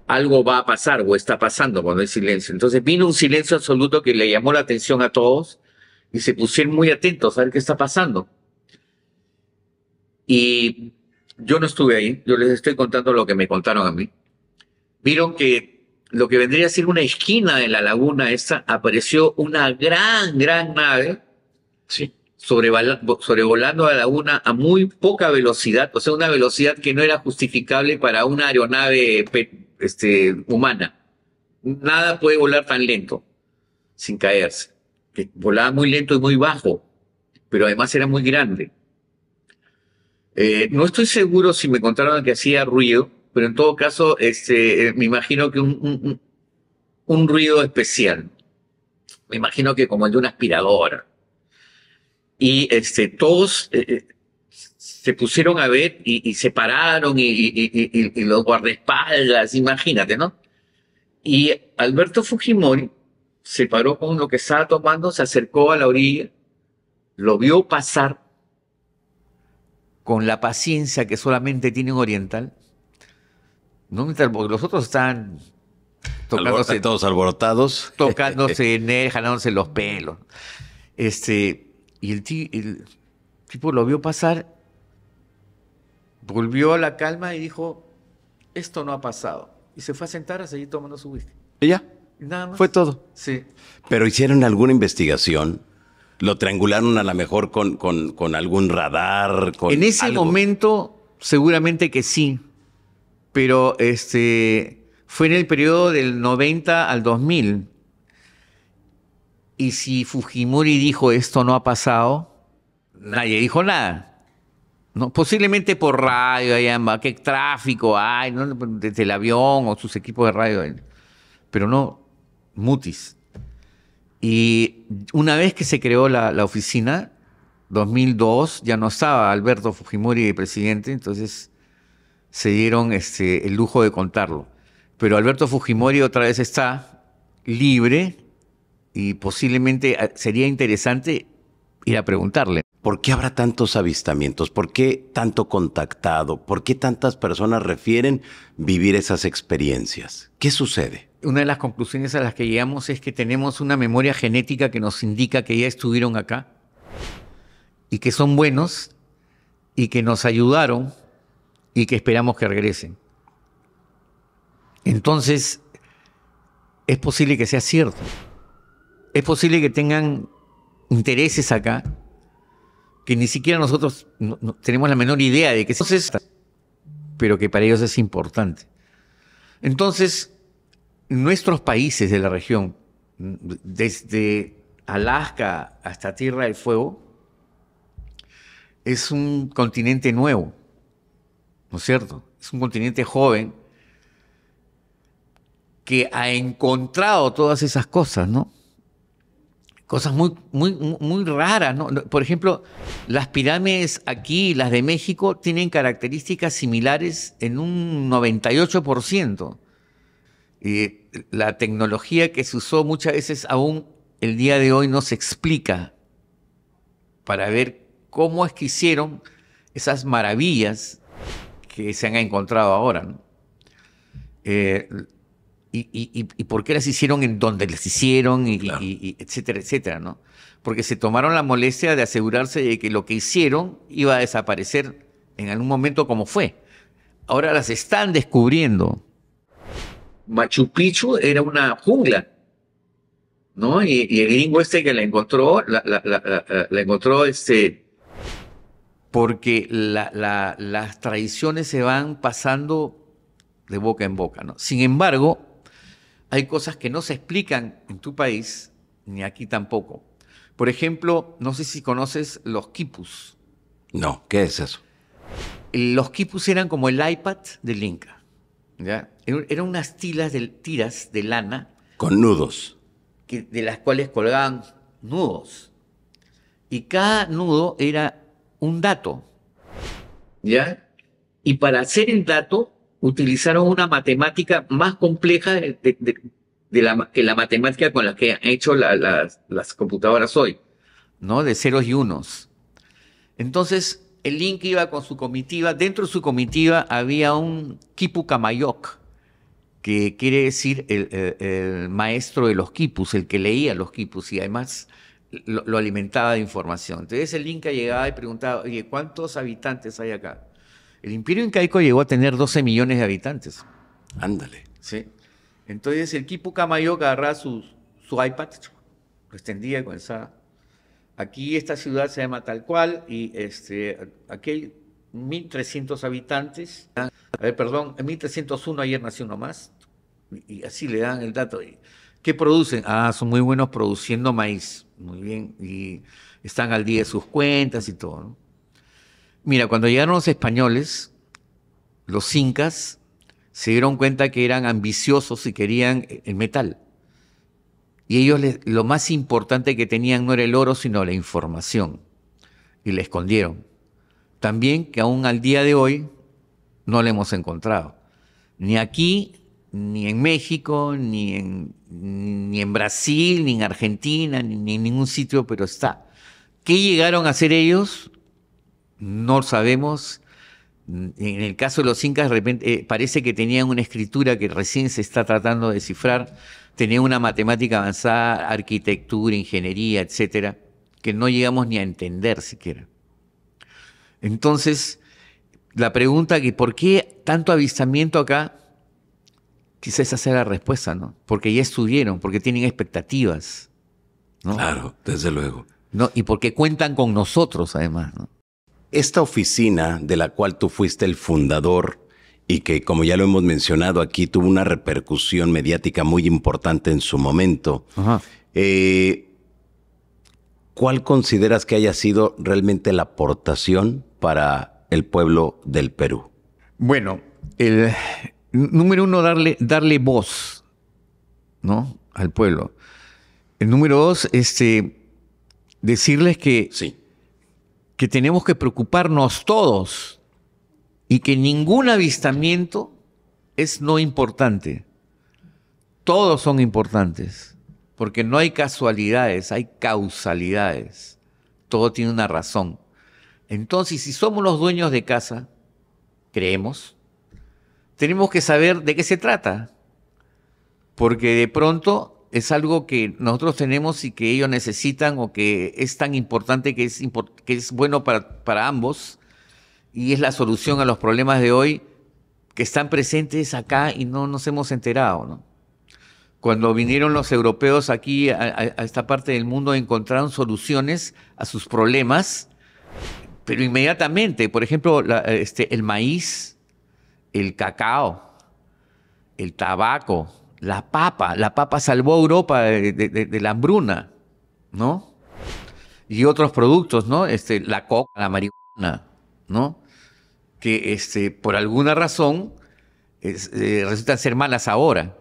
algo va a pasar o está pasando cuando hay silencio. Entonces vino un silencio absoluto que le llamó la atención a todos y se pusieron muy atentos a ver qué está pasando. Y yo no estuve ahí, yo les estoy contando lo que me contaron a mí. Vieron que lo que vendría a ser una esquina de la laguna esta, apareció una gran nave, Sí. sobrevolando la laguna a muy poca velocidad, o sea, una velocidad que no era justificable para una aeronave humana. Nada puede volar tan lento sin caerse. Que volaba muy lento y muy bajo, pero además era muy grande. No estoy seguro si me contaron que hacía ruido, pero en todo caso, me imagino que un ruido especial. Me imagino que como el de una aspiradora. Y todos se pusieron a ver y se pararon y los guardaespaldas, imagínate, ¿no? Y Alberto Fujimori se paró con lo que estaba tomando, se acercó a la orilla, lo vio pasar con la paciencia que solamente tiene un oriental, ¿no? Porque los otros están Todos alborotados. tocándose en él, jalándose los pelos. Y el tipo lo vio pasar, volvió a la calma y dijo, esto no ha pasado. Y se fue a sentar a seguir tomando su whisky. Y ya. Y nada más. Fue todo. Sí. Pero hicieron alguna investigación ¿Lo triangularon a lo mejor con algún radar? En ese momento, seguramente que sí. Pero fue en el periodo del 90 al 2000. Y si Fujimori dijo esto no ha pasado, nadie dijo nada. ¿No? Posiblemente por radio, qué tráfico hay, ¿no? Desde el avión o sus equipos de radio. Pero no, mutis. Y una vez que se creó la oficina, 2002, ya no estaba Alberto Fujimori de presidente, entonces se dieron el lujo de contarlo. Pero Alberto Fujimori otra vez está libre y posiblemente sería interesante ir a preguntarle. ¿Por qué habrá tantos avistamientos? ¿Por qué tanto contactado? ¿Por qué tantas personas refieren vivir esas experiencias? ¿Qué sucede? Una de las conclusiones a las que llegamos es que tenemos una memoria genética que nos indica que ya estuvieron acá y que son buenos y que nos ayudaron y que esperamos que regresen. Entonces, es posible que sea cierto. Es posible que tengan intereses acá que ni siquiera nosotros no tenemos la menor idea de que es, pero que para ellos es importante. Entonces, nuestros países de la región, desde Alaska hasta Tierra del Fuego, es un continente nuevo, ¿no es cierto? Es un continente joven que ha encontrado todas esas cosas, ¿no? Cosas muy raras, ¿no? Por ejemplo, las pirámides aquí, las de México, tienen características similares en un 98%. La tecnología que se usó muchas veces aún el día de hoy no se explica para ver cómo es que hicieron esas maravillas que se han encontrado ahora, ¿no? Y por qué las hicieron en donde las hicieron, Claro. etcétera, etcétera, ¿no? Porque se tomaron la molestia de asegurarse de que lo que hicieron iba a desaparecer en algún momento como fue. Ahora las están descubriendo. Machu Picchu era una jungla, ¿no? Y el gringo que la encontró, la encontró porque las tradiciones se van pasando de boca en boca, ¿no? Sin embargo, hay cosas que no se explican en tu país, ni aquí tampoco. Por ejemplo, no sé si conoces los quipus. No, ¿qué es eso? Los quipus eran como el iPad del Inca, ¿ya? Eran unas tiras de lana Con nudos. de las cuales colgaban nudos. Y cada nudo era un dato, ¿ya? Y para hacer el dato utilizaron una matemática más compleja que la matemática con la que han hecho las computadoras hoy, ¿no? De ceros y unos. Entonces, el Inca iba con su comitiva. Dentro de su comitiva había un quipu camayoc, que quiere decir el maestro de los quipus, el que leía los quipus y además lo alimentaba de información. Entonces el Inca llegaba y preguntaba, oye, ¿cuántos habitantes hay acá? El imperio incaico llegó a tener 12 millones de habitantes. Ándale. ¿Sí? Entonces el quipu camayoc agarraba su iPad, lo extendía y comenzaba. Aquí esta ciudad se llama tal cual y aquí hay 1.300 habitantes. A ver, perdón, en 1.301 ayer nació uno más. Y así le dan el dato. ¿Qué producen? Ah, son muy buenos produciendo maíz. Muy bien. Y están al día de sus cuentas y todo, ¿no? Mira, cuando llegaron los españoles, los incas se dieron cuenta que eran ambiciosos y querían el metal. Y ellos lo más importante que tenían no era el oro, sino la información. Y la escondieron. También que aún al día de hoy no la hemos encontrado. Ni aquí, ni en México, ni en Brasil, ni en Argentina, ni en ningún sitio, pero está. ¿Qué llegaron a hacer ellos? No sabemos. En el caso de los incas, de repente, parece que tenían una escritura que recién se está tratando de descifrar. Tenían una matemática avanzada, arquitectura, ingeniería, etcétera, que no llegamos ni a entender siquiera. Entonces, la pregunta que ¿por qué tanto avistamiento acá? Quizás esa sea la respuesta, ¿no? Porque ya estuvieron, porque tienen expectativas, ¿no? Claro, desde luego. ¿no? Y porque cuentan con nosotros, además, ¿no? Esta oficina de la cual tú fuiste el fundador y que, como ya lo hemos mencionado aquí, tuvo una repercusión mediática muy importante en su momento, Ajá. ¿cuál consideras que haya sido realmente la aportación para el pueblo del Perú? Bueno, el número uno, darle voz, ¿no? Al pueblo. El número dos, decirles Sí. que tenemos que preocuparnos todos y que ningún avistamiento es no importante. Todos son importantes, porque no hay casualidades, hay causalidades. Todo tiene una razón. Entonces, si somos los dueños de casa, creemos, tenemos que saber de qué se trata, porque de pronto es algo que nosotros tenemos y que ellos necesitan o que es tan importante que es bueno para ambos y es la solución a los problemas de hoy que están presentes acá y no nos hemos enterado, ¿no? Cuando vinieron los europeos aquí a esta parte del mundo encontraron soluciones a sus problemas, pero inmediatamente, por ejemplo, el maíz, el cacao, el tabaco, la papa salvó a Europa de la hambruna, ¿no? Y otros productos, ¿no? La coca, la marihuana, ¿no? Que por alguna razón resultan ser malas ahora,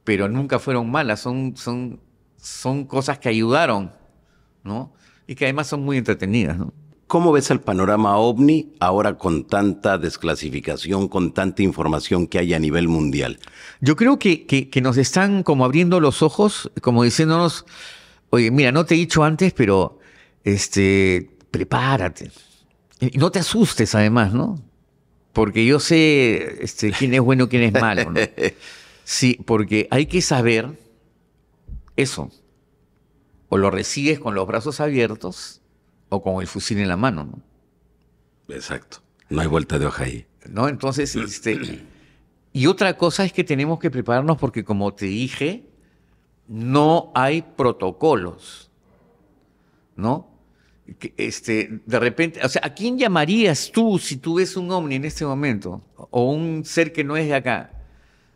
pero nunca fueron malas, son cosas que ayudaron, ¿no? Y que además son muy entretenidas, ¿no? ¿Cómo ves el panorama OVNI ahora con tanta desclasificación, con tanta información que hay a nivel mundial? Yo creo que nos están como abriendo los ojos, como diciéndonos, oye, mira, no te he dicho antes, pero prepárate. Y no te asustes además, ¿no? Porque yo sé quién es bueno y quién es malo, ¿no? Sí, porque hay que saber eso. O lo recibes con los brazos abiertos o con el fusil en la mano, ¿no? Exacto. No hay vuelta de hoja ahí. ¿No? Entonces, y otra cosa es que tenemos que prepararnos porque, como te dije, no hay protocolos, ¿no? De repente, o sea, ¿a quién llamarías tú si tú ves un ovni en este momento? O un ser que no es de acá.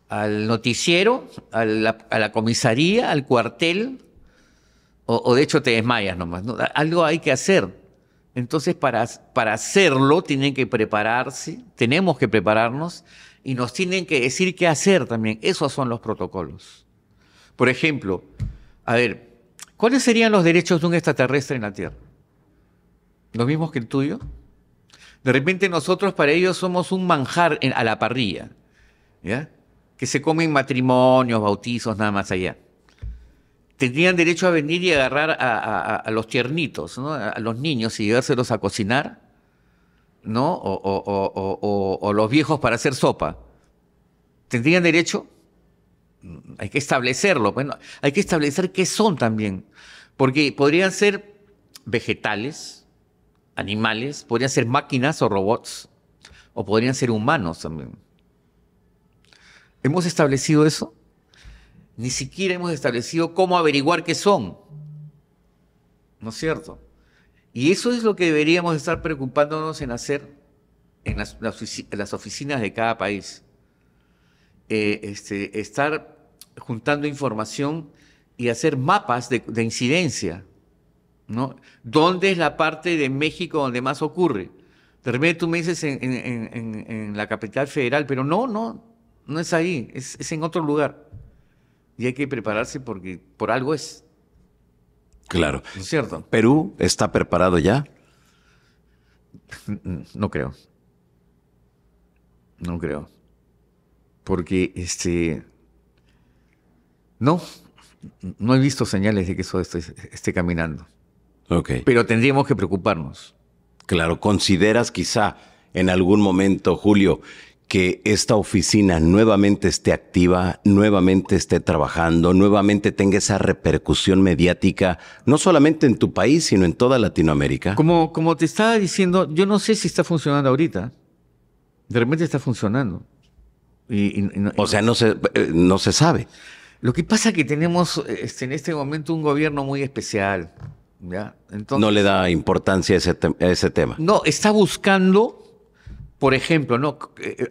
¿Al noticiero? ¿A la comisaría? ¿Al cuartel? O de hecho te desmayas nomás, ¿no? Algo hay que hacer. Entonces, para hacerlo, tienen que prepararse, tenemos que prepararnos y nos tienen que decir qué hacer también. Esos son los protocolos. Por ejemplo, a ver, ¿cuáles serían los derechos de un extraterrestre en la Tierra? ¿Los mismos que el tuyo? De repente nosotros para ellos somos un manjar a la parrilla, ¿ya? Que se comen matrimonios, bautizos, nada más allá. Tendrían derecho a venir y agarrar a los tiernitos, ¿no? A los niños y llevárselos a cocinar, ¿no? O los viejos para hacer sopa. ¿Tendrían derecho? Hay que establecerlo. Bueno, hay que establecer qué son también. Porque podrían ser vegetales, animales, podrían ser máquinas o robots, o podrían ser humanos también. ¿Hemos establecido eso? Ni siquiera hemos establecido cómo averiguar qué son. ¿No es cierto? Y eso es lo que deberíamos estar preocupándonos en hacer en las oficinas de cada país. Estar juntando información y hacer mapas de incidencia, ¿no? ¿Dónde es la parte de México donde más ocurre? De repente tú me dices en la capital federal, pero no es ahí, es en otro lugar. Y hay que prepararse porque por algo es. Claro. ¿No es cierto? ¿Perú está preparado ya? No creo. No creo. Porque no he visto señales de que eso esté caminando. Ok. Pero tendríamos que preocuparnos. Claro, ¿consideras quizá en algún momento, Julio, que esta oficina nuevamente esté activa, nuevamente esté trabajando, nuevamente tenga esa repercusión mediática, no solamente en tu país, sino en toda Latinoamérica? Como te estaba diciendo, yo no sé si está funcionando ahorita. De repente está funcionando. O sea, no se sabe. Lo que pasa es que tenemos en este momento un gobierno muy especial, ¿ya? Entonces, no le da importancia a ese tema. no, está buscando, por ejemplo, ¿no?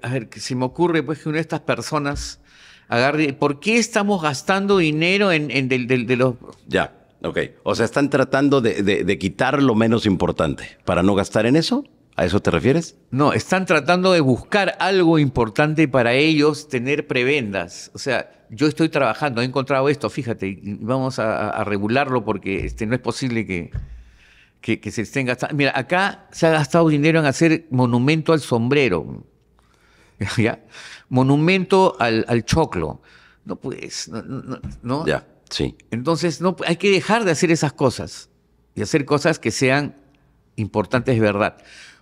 A ver, que se me ocurre pues que una de estas personas agarre, ¿por qué estamos gastando dinero de los... Ya, ok. O sea, están tratando de quitar lo menos importante para no gastar en eso. ¿A eso te refieres? No, están tratando de buscar algo importante para ellos, tener prebendas. O sea, yo estoy trabajando, he encontrado esto, fíjate, y vamos a regularlo porque no es posible que se estén gastando. Mira, acá se ha gastado dinero en hacer monumento al sombrero, ¿ya? Monumento al choclo. No pues, no. Ya, sí. Entonces, no, hay que dejar de hacer esas cosas y hacer cosas que sean importantes de verdad.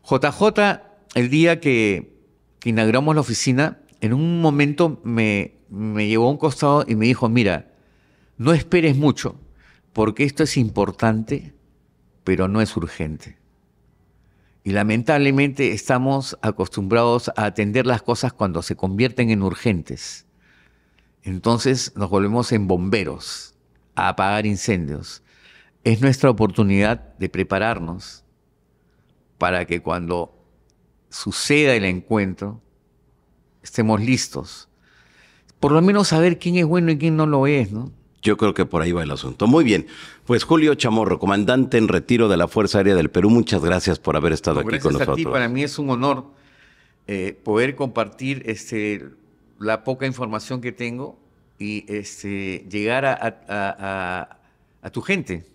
JJ, el día que inauguramos la oficina, en un momento me llevó a un costado y me dijo, mira, no esperes mucho, porque esto es importante, pero no es urgente. Y lamentablemente estamos acostumbrados a atender las cosas cuando se convierten en urgentes. Entonces nos volvemos en bomberos, a apagar incendios. Es nuestra oportunidad de prepararnos para que cuando suceda el encuentro estemos listos. Por lo menos saber quién es bueno y quién no lo es, ¿no? Yo creo que por ahí va el asunto. Muy bien. Pues Julio Chamorro, comandante en retiro de la Fuerza Aérea del Perú, muchas gracias por haber estado aquí con nosotros. Gracias a ti, para mí es un honor poder compartir la poca información que tengo y llegar a tu gente,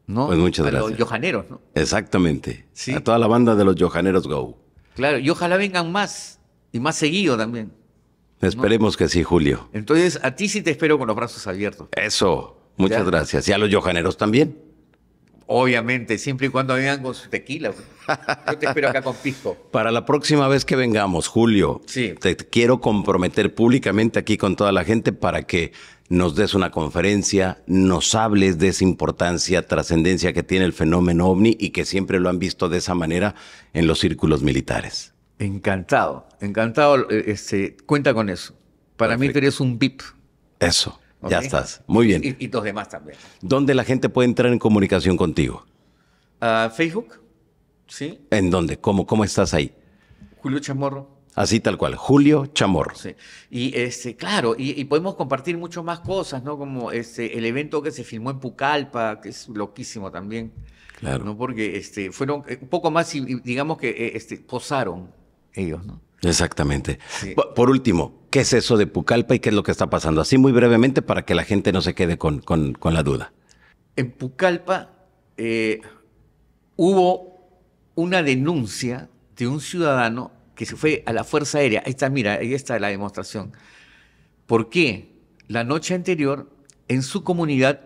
¿no? Pues muchas gracias. A los yojaneros, ¿no? Exactamente. Sí. A toda la banda de los Yojaneros Go. Claro, y ojalá vengan más y más seguido también. Esperemos que sí, Julio. Entonces, a ti sí te espero con los brazos abiertos. Eso. Muchas Ya. gracias. Y a los Yojaneros también. Obviamente, siempre y cuando vengan con su tequila. Yo te espero acá con pisco. Para la próxima vez que vengamos, Julio, Sí. te quiero comprometer públicamente aquí con toda la gente para que nos des una conferencia, nos hables de esa importancia, trascendencia que tiene el fenómeno OVNI y que siempre lo han visto de esa manera en los círculos militares. Encantado, encantado. Cuenta con eso. Para mí tú Perfecto. eres un VIP. Eso, ¿Ok? ya estás. Muy bien. Y los demás también. ¿Dónde la gente puede entrar en comunicación contigo? Facebook, ¿sí? ¿En dónde? ¿Cómo estás ahí? Julio Chamorro. Así tal cual, Julio Chamorro. Sí. Y claro, y podemos compartir mucho más cosas, ¿no? Como el evento que se filmó en Pucallpa, que es loquísimo también. Claro. ¿No? Porque fueron un poco más y digamos que posaron ellos, ¿no? Exactamente. Sí. Por último, ¿qué es eso de Pucallpa y qué es lo que está pasando? Así muy brevemente para que la gente no se quede con la duda. En Pucallpa hubo una denuncia de un ciudadano que se fue a la Fuerza Aérea. Ahí está, mira, ahí está la demostración. ¿Por qué? La noche anterior, en su comunidad,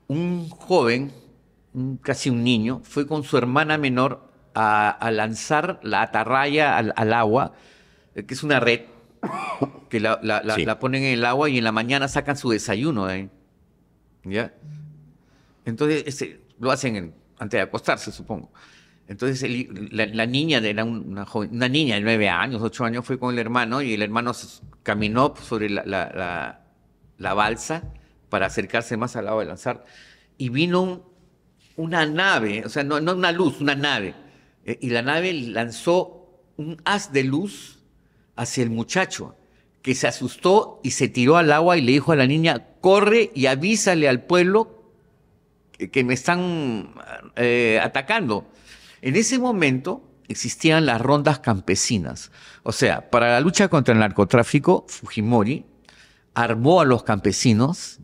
un joven, casi un niño, fue con su hermana menor a lanzar la atarraya al agua, que es una red, que Sí. la ponen en el agua y en la mañana sacan su desayuno de ahí. ¿Ya? Entonces, lo hacen antes de acostarse, supongo. Entonces, la niña, era una niña de 9 años, 8 años, fue con el hermano y el hermano caminó sobre la balsa para acercarse más al lado de lanzar. Y vino una nave, o sea, no una luz, una nave. Y la nave lanzó un haz de luz hacia el muchacho, que se asustó y se tiró al agua y le dijo a la niña, corre y avísale al pueblo que me están atacando. En ese momento existían las rondas campesinas. O sea, para la lucha contra el narcotráfico, Fujimori armó a los campesinos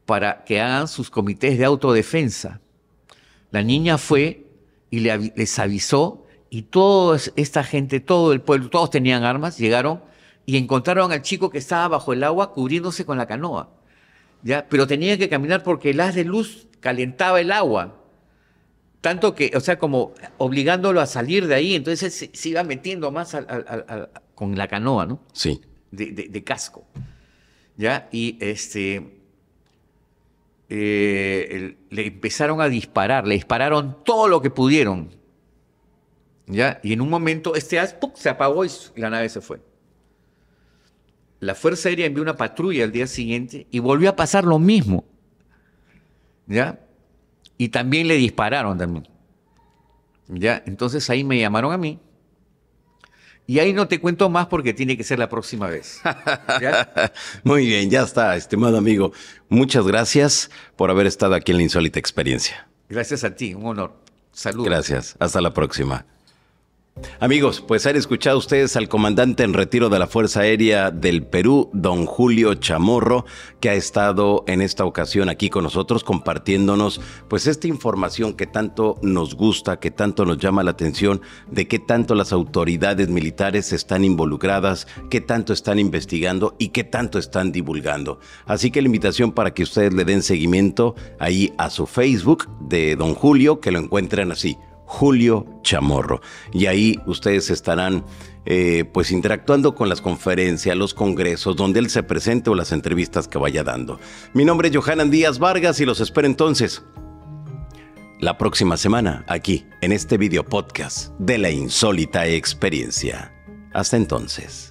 para que hagan sus comités de autodefensa. La niña fue y les avisó y toda esta gente, todo el pueblo, todos tenían armas, llegaron y encontraron al chico que estaba bajo el agua cubriéndose con la canoa. ¿Ya? Pero tenía que caminar porque el haz de luz calentaba el agua. Tanto que, o sea, como obligándolo a salir de ahí, entonces se iba metiendo más con la canoa, ¿no? Sí. De casco. ¿Ya? Y le empezaron a disparar, le dispararon todo lo que pudieron. ¿Ya? Y en un momento haz ¡pum!, se apagó y la nave se fue. La Fuerza Aérea envió una patrulla al día siguiente y volvió a pasar lo mismo. ¿Ya? y también le dispararon también. ¿Ya? Entonces ahí me llamaron a mí. Y ahí no te cuento más porque tiene que ser la próxima vez. ¿Ya? Muy bien, ya está, estimado amigo. Muchas gracias por haber estado aquí en la Insólita Experiencia. Gracias a ti, un honor. Saludos. Gracias, hasta la próxima. Amigos, pues han escuchado ustedes al comandante en retiro de la Fuerza Aérea del Perú, don Julio Chamorro, que ha estado en esta ocasión aquí con nosotros compartiéndonos pues esta información que tanto nos gusta, que tanto nos llama la atención, de qué tanto las autoridades militares están involucradas, qué tanto están investigando y qué tanto están divulgando. Así que la invitación para que ustedes le den seguimiento ahí a su Facebook de don Julio, que lo encuentren así, Julio Chamorro. Y ahí ustedes estarán pues interactuando con las conferencias, los congresos, donde él se presente o las entrevistas que vaya dando. Mi nombre es Johanan Díaz Vargas y los espero entonces la próxima semana aquí en este video podcast de la Insólita Experiencia. Hasta entonces.